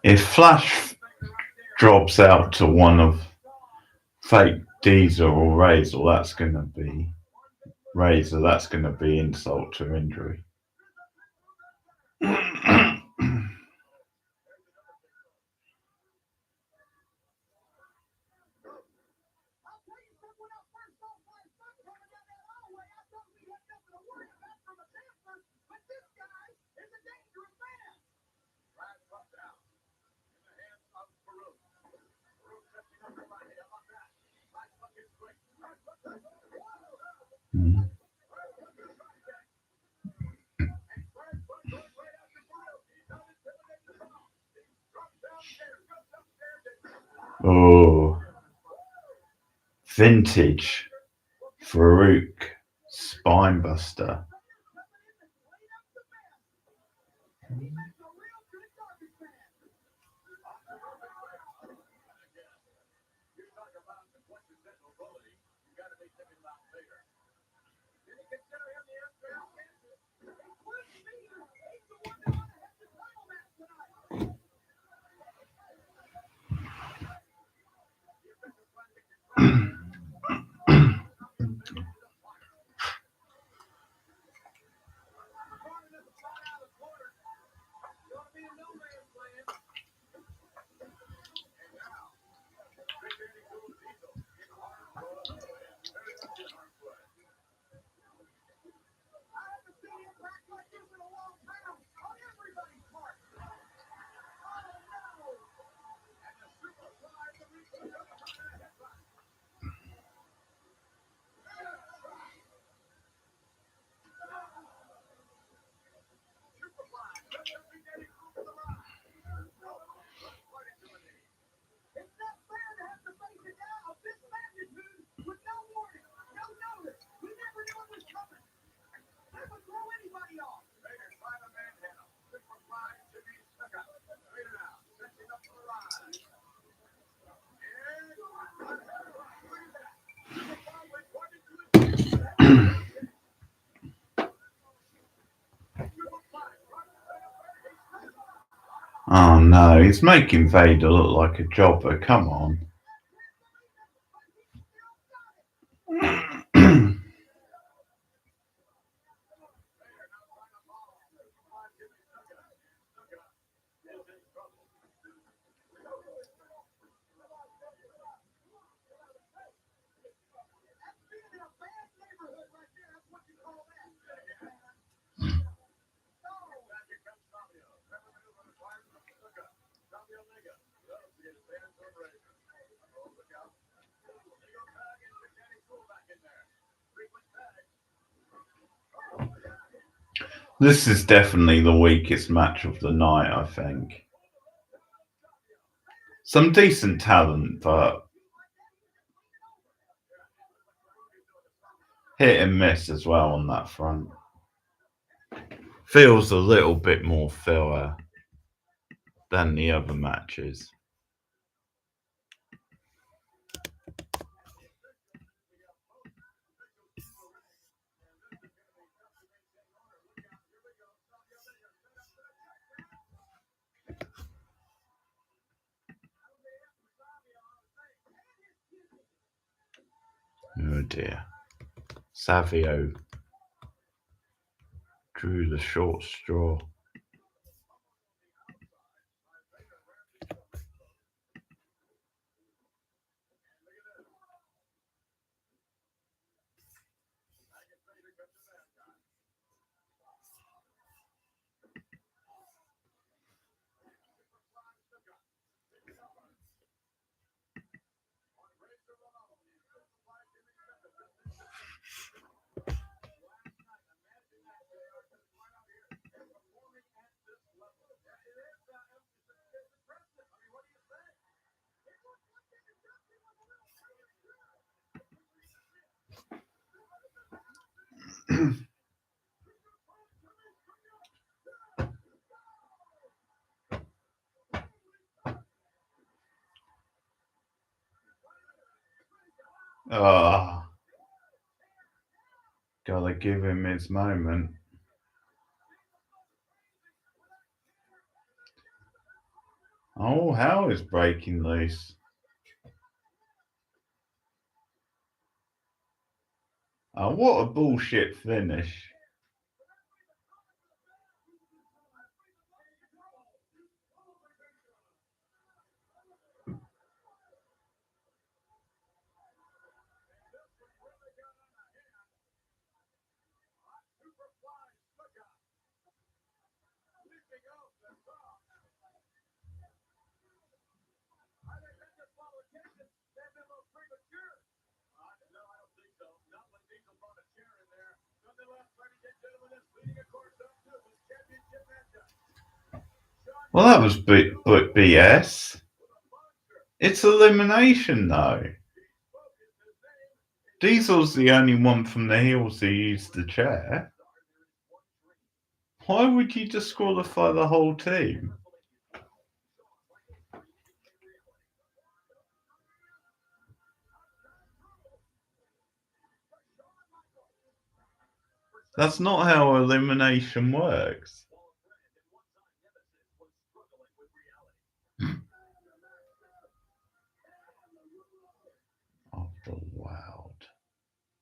If Flash drops out to one of fake Diesel or Razor, that's gonna be insult to injury. I'll tell you something, when I first saw Flash Buck coming down that hallway, I thought we had nothing to worry about from a Sanford, but this guy is a dangerous man. Flash Buck down in the hands of Farouk. Farouk testing up the right hand on that. Flash Buck is great. Flash Buck is Mm. and Flash Buck goes right after Farouk. He's not intimidated at all. He drops downstairs, goes upstairs, and Oh, vintage Farouk Spinebuster. It's not fair to have to face a guy of this magnitude with no warning, no notice. We never knew it was coming. That would throw anybody off. Vader trying to manhandle. Superfly to be stuck out. Vader now, setting up for the ride. And look at that. Superfly went right into his Superfly, Oh no, he's making Vader look like a jobber. Come on. This is definitely the weakest match of the night, I think. Some decent talent, but hit and miss as well on that front. Feels a little bit more filler than the other matches. Oh dear. Savio drew the short straw. Ah, gotta give him his moment. Oh, hell is breaking loose. Oh, what a bullshit finish. Well, that was BS. It's elimination, though. Diesel's the only one from the heels who used the chair. Why would you disqualify the whole team? That's not how elimination works. After wild.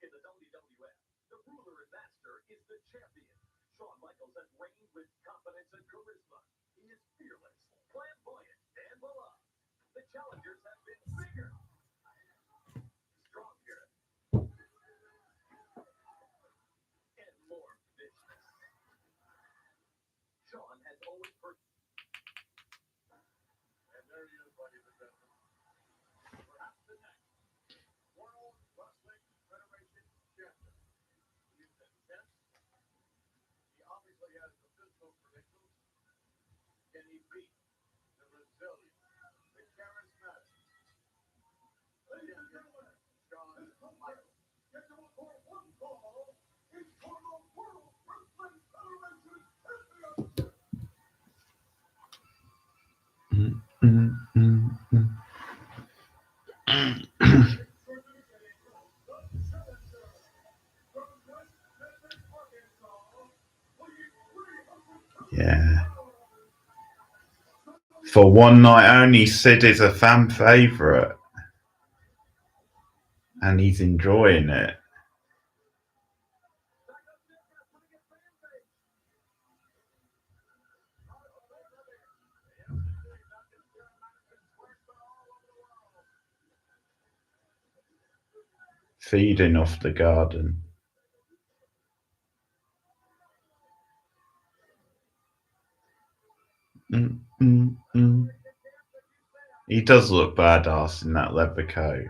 In the WWF, the ruler and master is the champion. Shawn Michaels has reigned with confidence and charisma. He is fearless, flamboyant, and beloved. The challengers have been bigger, stronger, and more vicious. Shawn has always and there he is, ladies and gentlemen. Perhaps the next World Wrestling Federation champion. He's intense. He obviously has the physical credentials. Can he beat the resilient, the charismatic? Ladies and gentlemen, Shawn Michaels. Get to for one call. It's for the World Wrestling Federation championship. Yeah. For one night only, Sid is a fan favourite. And he's enjoying it. Feeding off the garden. He does look badass in that leather coat.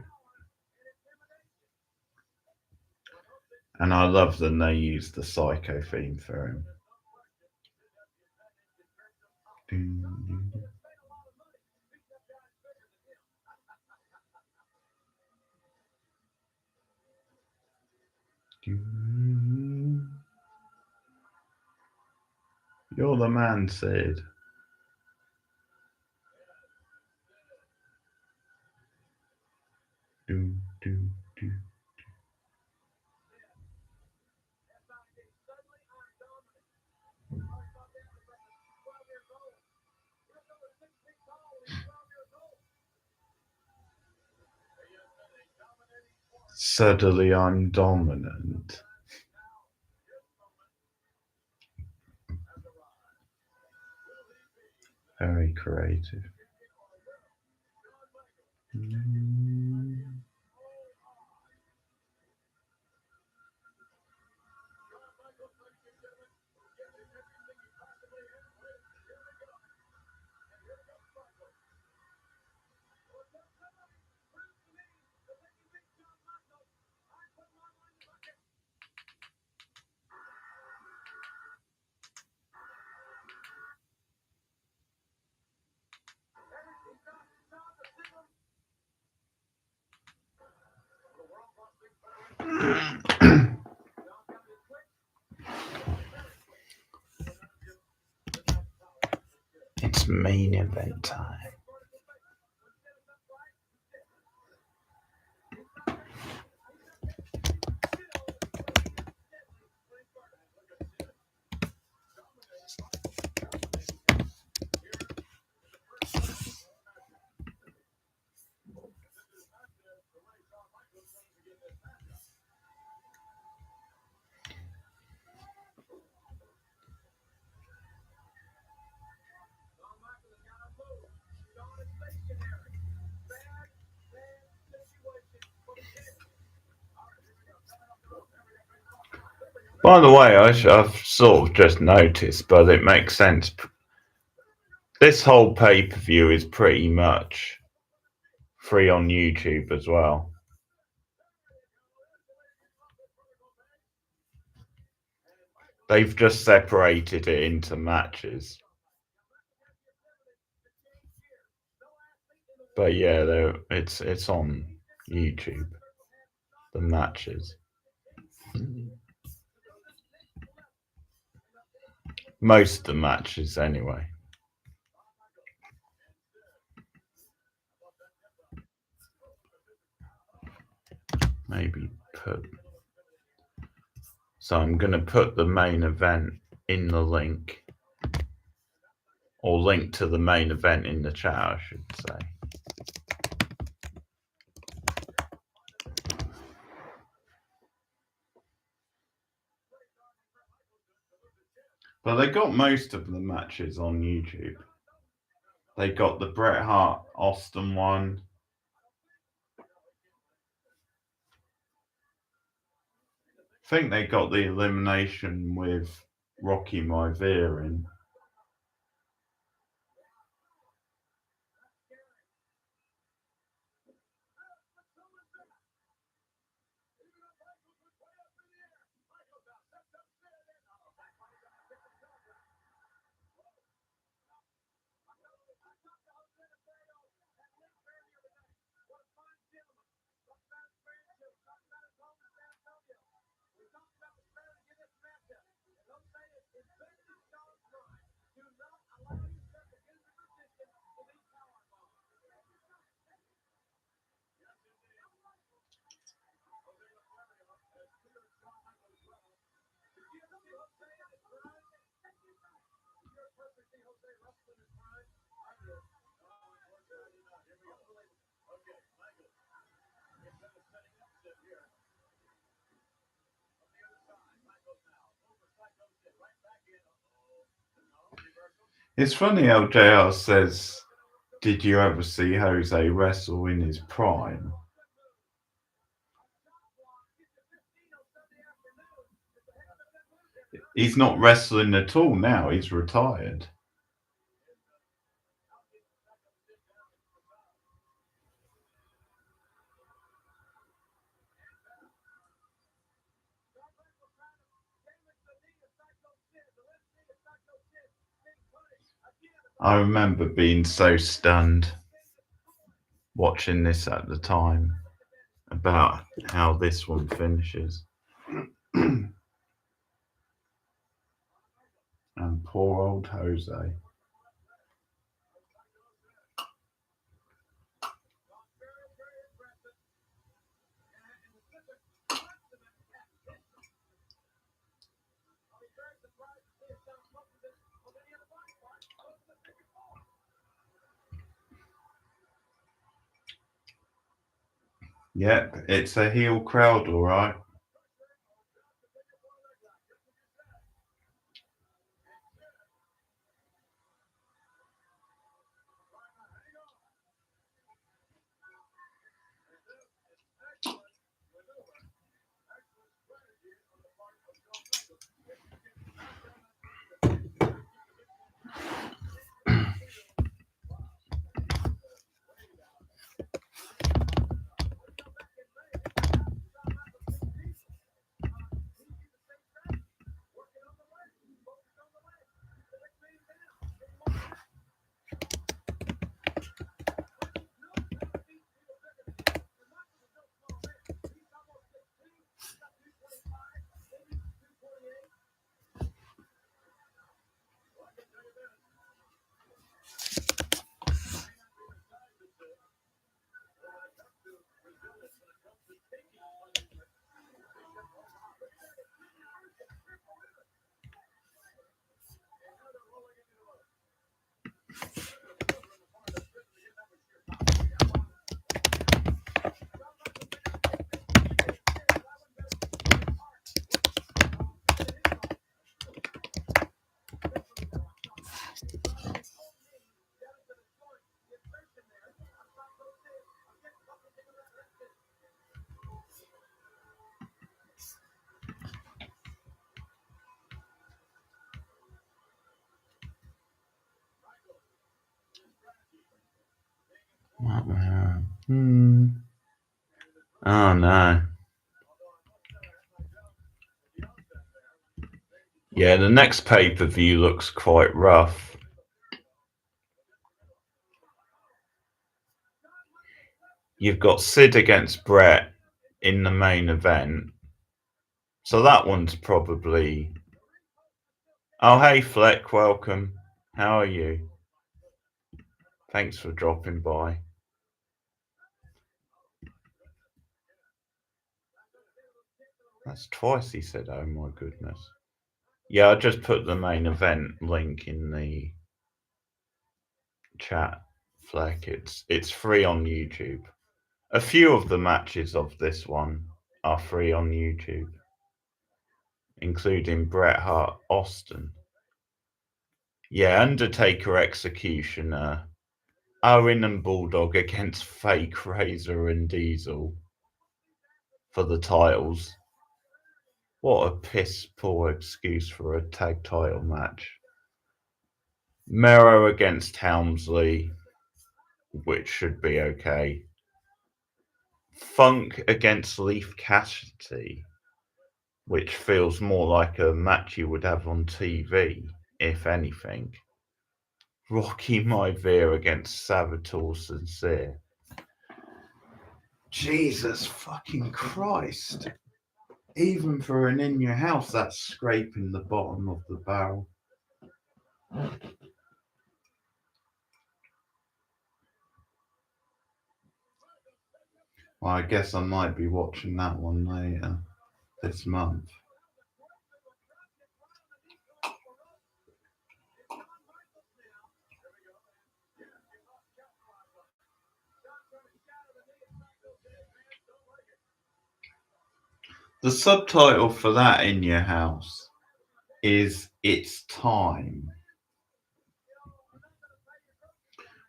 And I love that they use the Psycho theme for him. You're the man, Sid. Suddenly I'm dominant. Very creative. It's main event time. By the way, I've sort of just noticed, but it makes sense. This whole pay-per-view is pretty much free on YouTube as well. They've just separated it into matches. But yeah, it's on YouTube. The matches. Most of the matches, anyway. Maybe put. So I'm going to put the main event in the link. Or link to the main event in the chat, I should say. But they got most of the matches on YouTube. They got the Bret Hart Austin one. I think they got the elimination with Rocky Maivia in. It's funny how JR says, did you ever see Jose wrestle in his prime? He's not wrestling at all now, he's retired. I remember being so stunned watching this at the time about how this one finishes. And poor old Jose. Yep, it's a heel crowd, all right. Oh no. Yeah, the next pay-per-view looks quite rough. You've got Sid against Brett in the main event. So that one's probably... Oh, hey Fleck, welcome. How are you? Thanks for dropping by. That's twice he said, oh my goodness. Yeah, I just put the main event link in the chat, Fleck. It's free on YouTube. A few of the matches of this one are free on YouTube, including Bret Hart Austin. Yeah, Undertaker Executioner, Owen and Bulldog against Fake Razor and Diesel for the titles. What a piss poor excuse for a tag title match. Mero against Helmsley, which should be okay. Funk against Leaf Cassidy, which feels more like a match you would have on TV, if anything. Rocky Maivia against Salvatore Sincere. Jesus fucking Christ. Even for an in your house, that's scraping the bottom of the barrel. Well, I guess I might be watching that one later this month. The subtitle for that in your house is It's Time.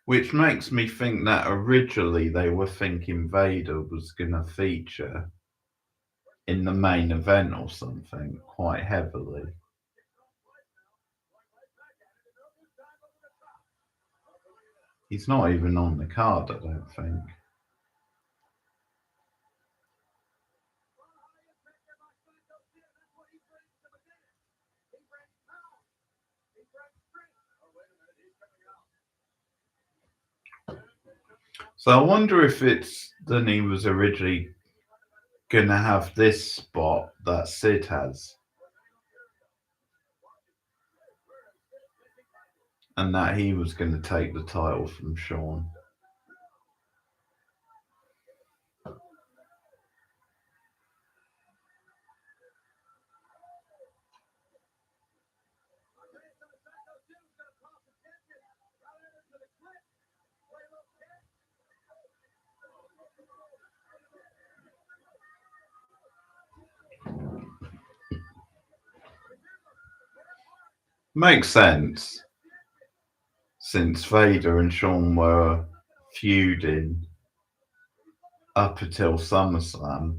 Which makes me think that originally they were thinking Vader was going to feature in the main event or something quite heavily. He's not even on the card, I don't think. So I wonder if it's then he was originally going to have this spot that Sid has. And that he was going to take the title from Shawn. Makes sense, since Vader and Shawn were feuding up until SummerSlam.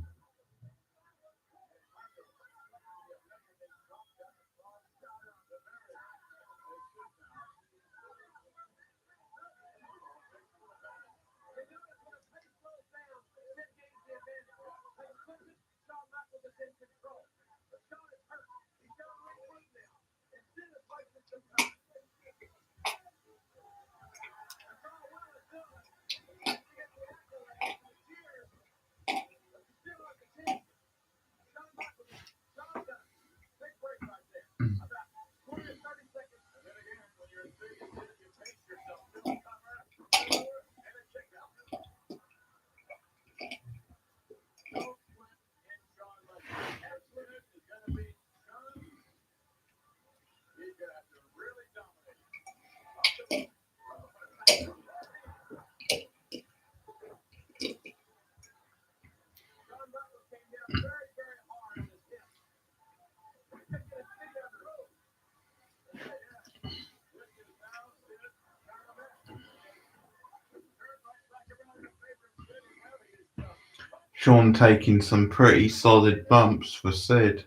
Shawn taking some pretty solid bumps for Sid.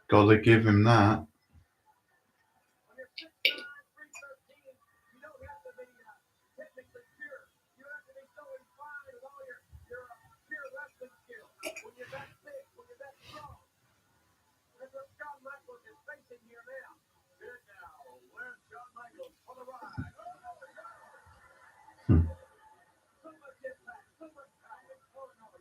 Gotta give him that. action here now. Good now. Where's Shawn Michaels for the ride? Oh, there we go. So much impact, so much power. Oh, no.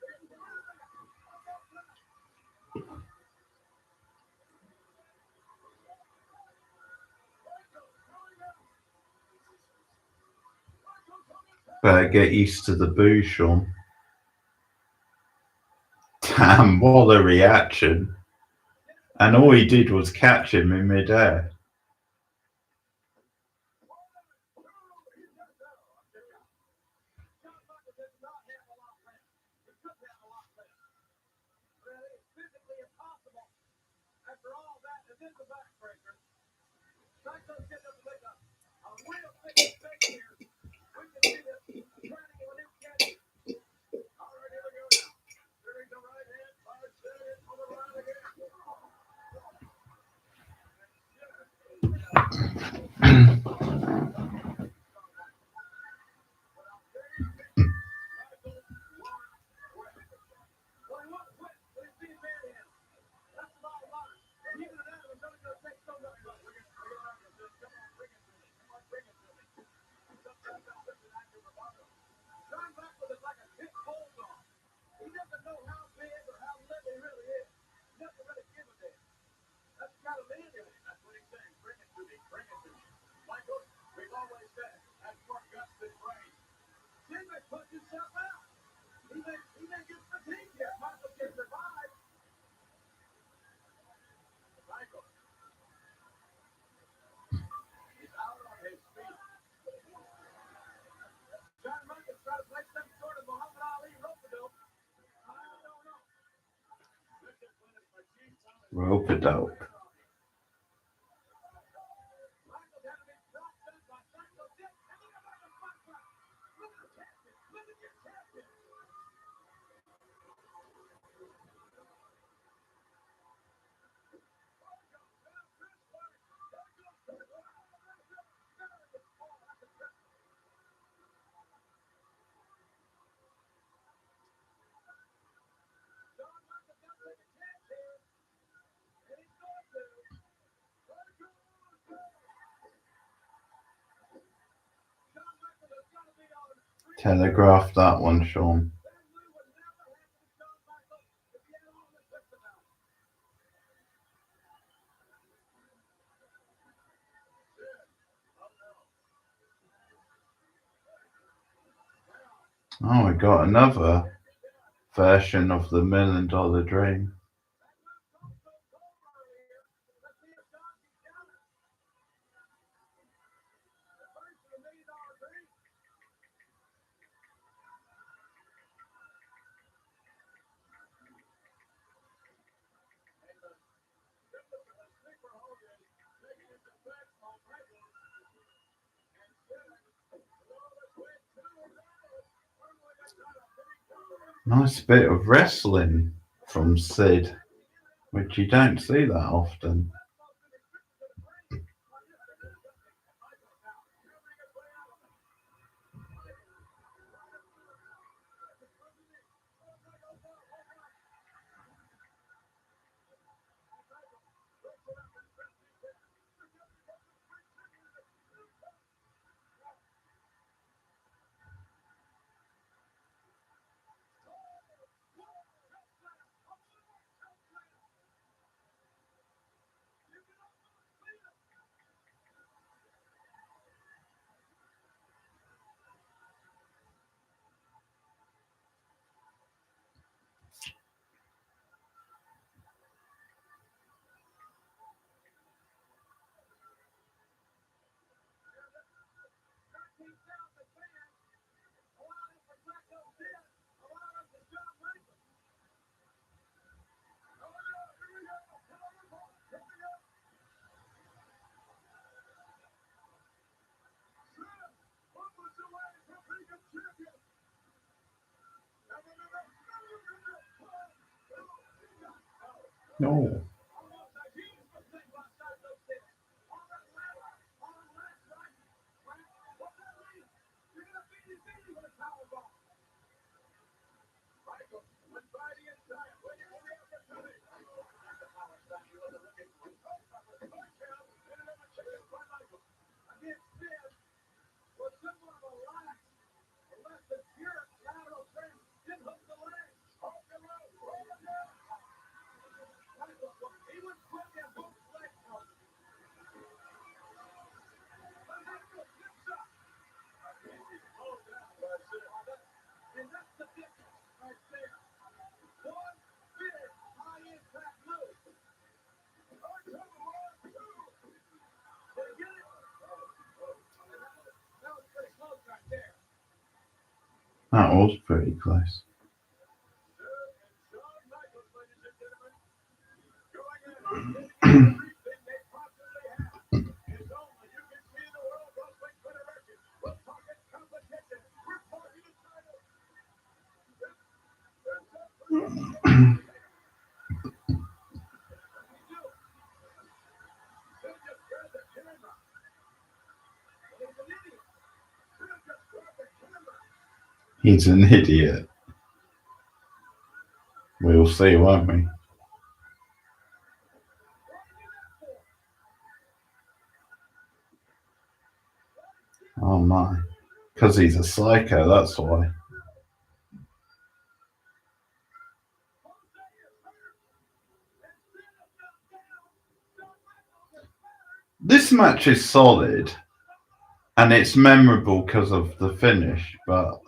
Better get used to the boo, Sean. Damn, what a reaction. And all he did was catch him in midair. Shawn Michaels does not have a lot left. He could have a lot left. But it's physically impossible. After all that, it is a backbreaker. Michaels getting up to make a real big mistake here. We can see this turning with him catching. All right, here we go now. There is the right hand. Hard set in for the ride again. Rope-a-dope. Telegraph that one, Sean. Oh, we got another version of the $1 Million Dream. Nice bit of wrestling from Sid, which you don't see that often. No. That was pretty close. He's an idiot. We'll see, won't we? Oh my. Because he's a psycho, that's why. This match is solid and it's memorable because of the finish, but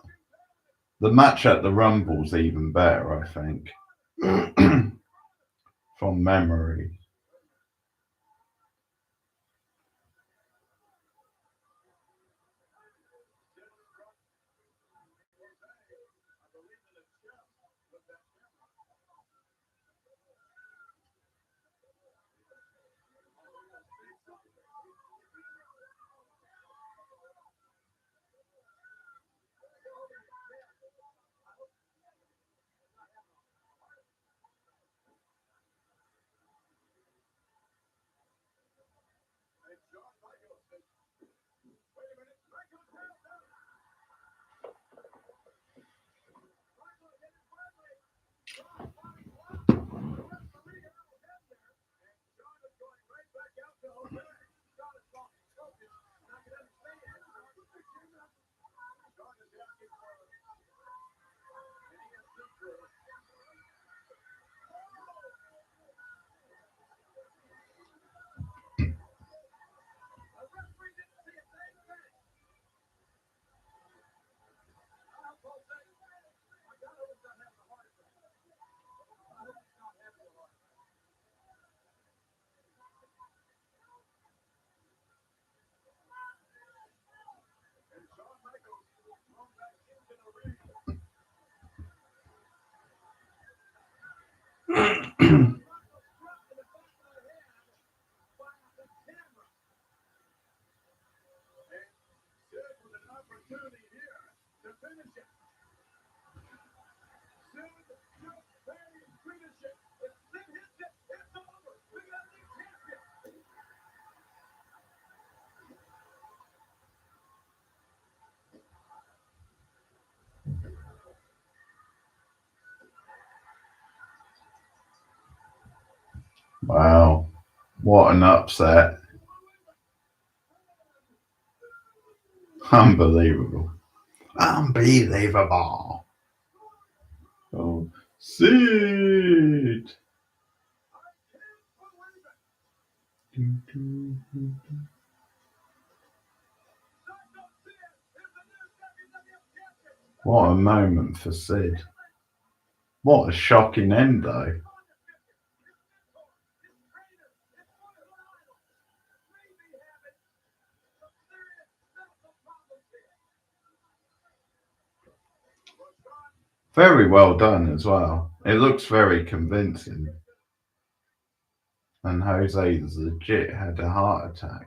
the match at the Rumble's even better, I think. From memory. Wow. What an upset. Unbelievable. Unbelievable. Oh, Sid. What a moment for Sid. What a shocking end, though. Very well done as well. It looks very convincing. And Jose's legit had a heart attack.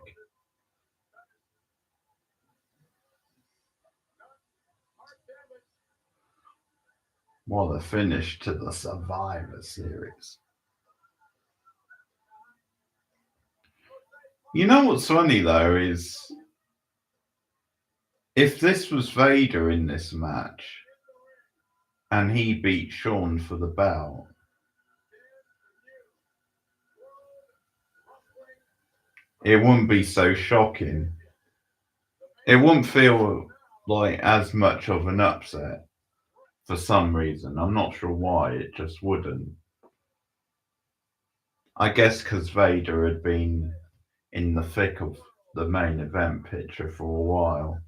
What a finish to the Survivor Series. You know what's funny though is if this was Vader in this match and he beat Shawn for the belt, it wouldn't be so shocking. It wouldn't feel like as much of an upset for some reason. I'm not sure why, it just wouldn't. I guess because Vader had been in the thick of the main event picture for a while.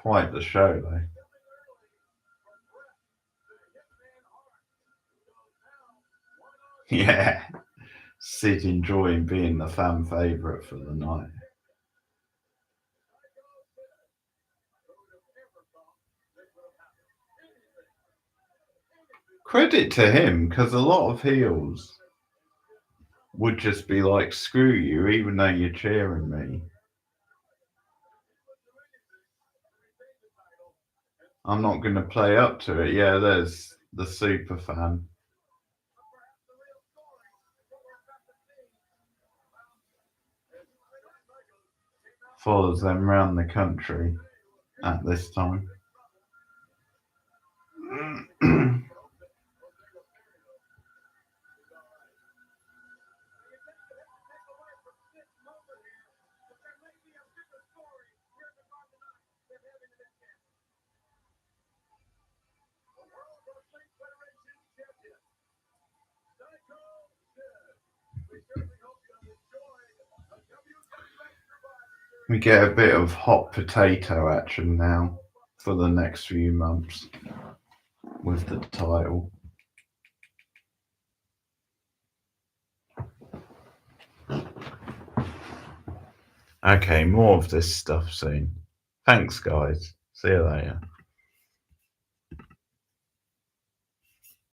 Quite the show, though. Yeah. Sid enjoying being the fan favourite for the night. Credit to him, because a lot of heels would just be like, screw you, even though you're cheering me. I'm not going to play up to it. Yeah, there's the super fan. Follows them round the country at this time. We get a bit of hot potato action now for the next few months with the title. Okay, more of this stuff soon. Thanks, guys. See you later.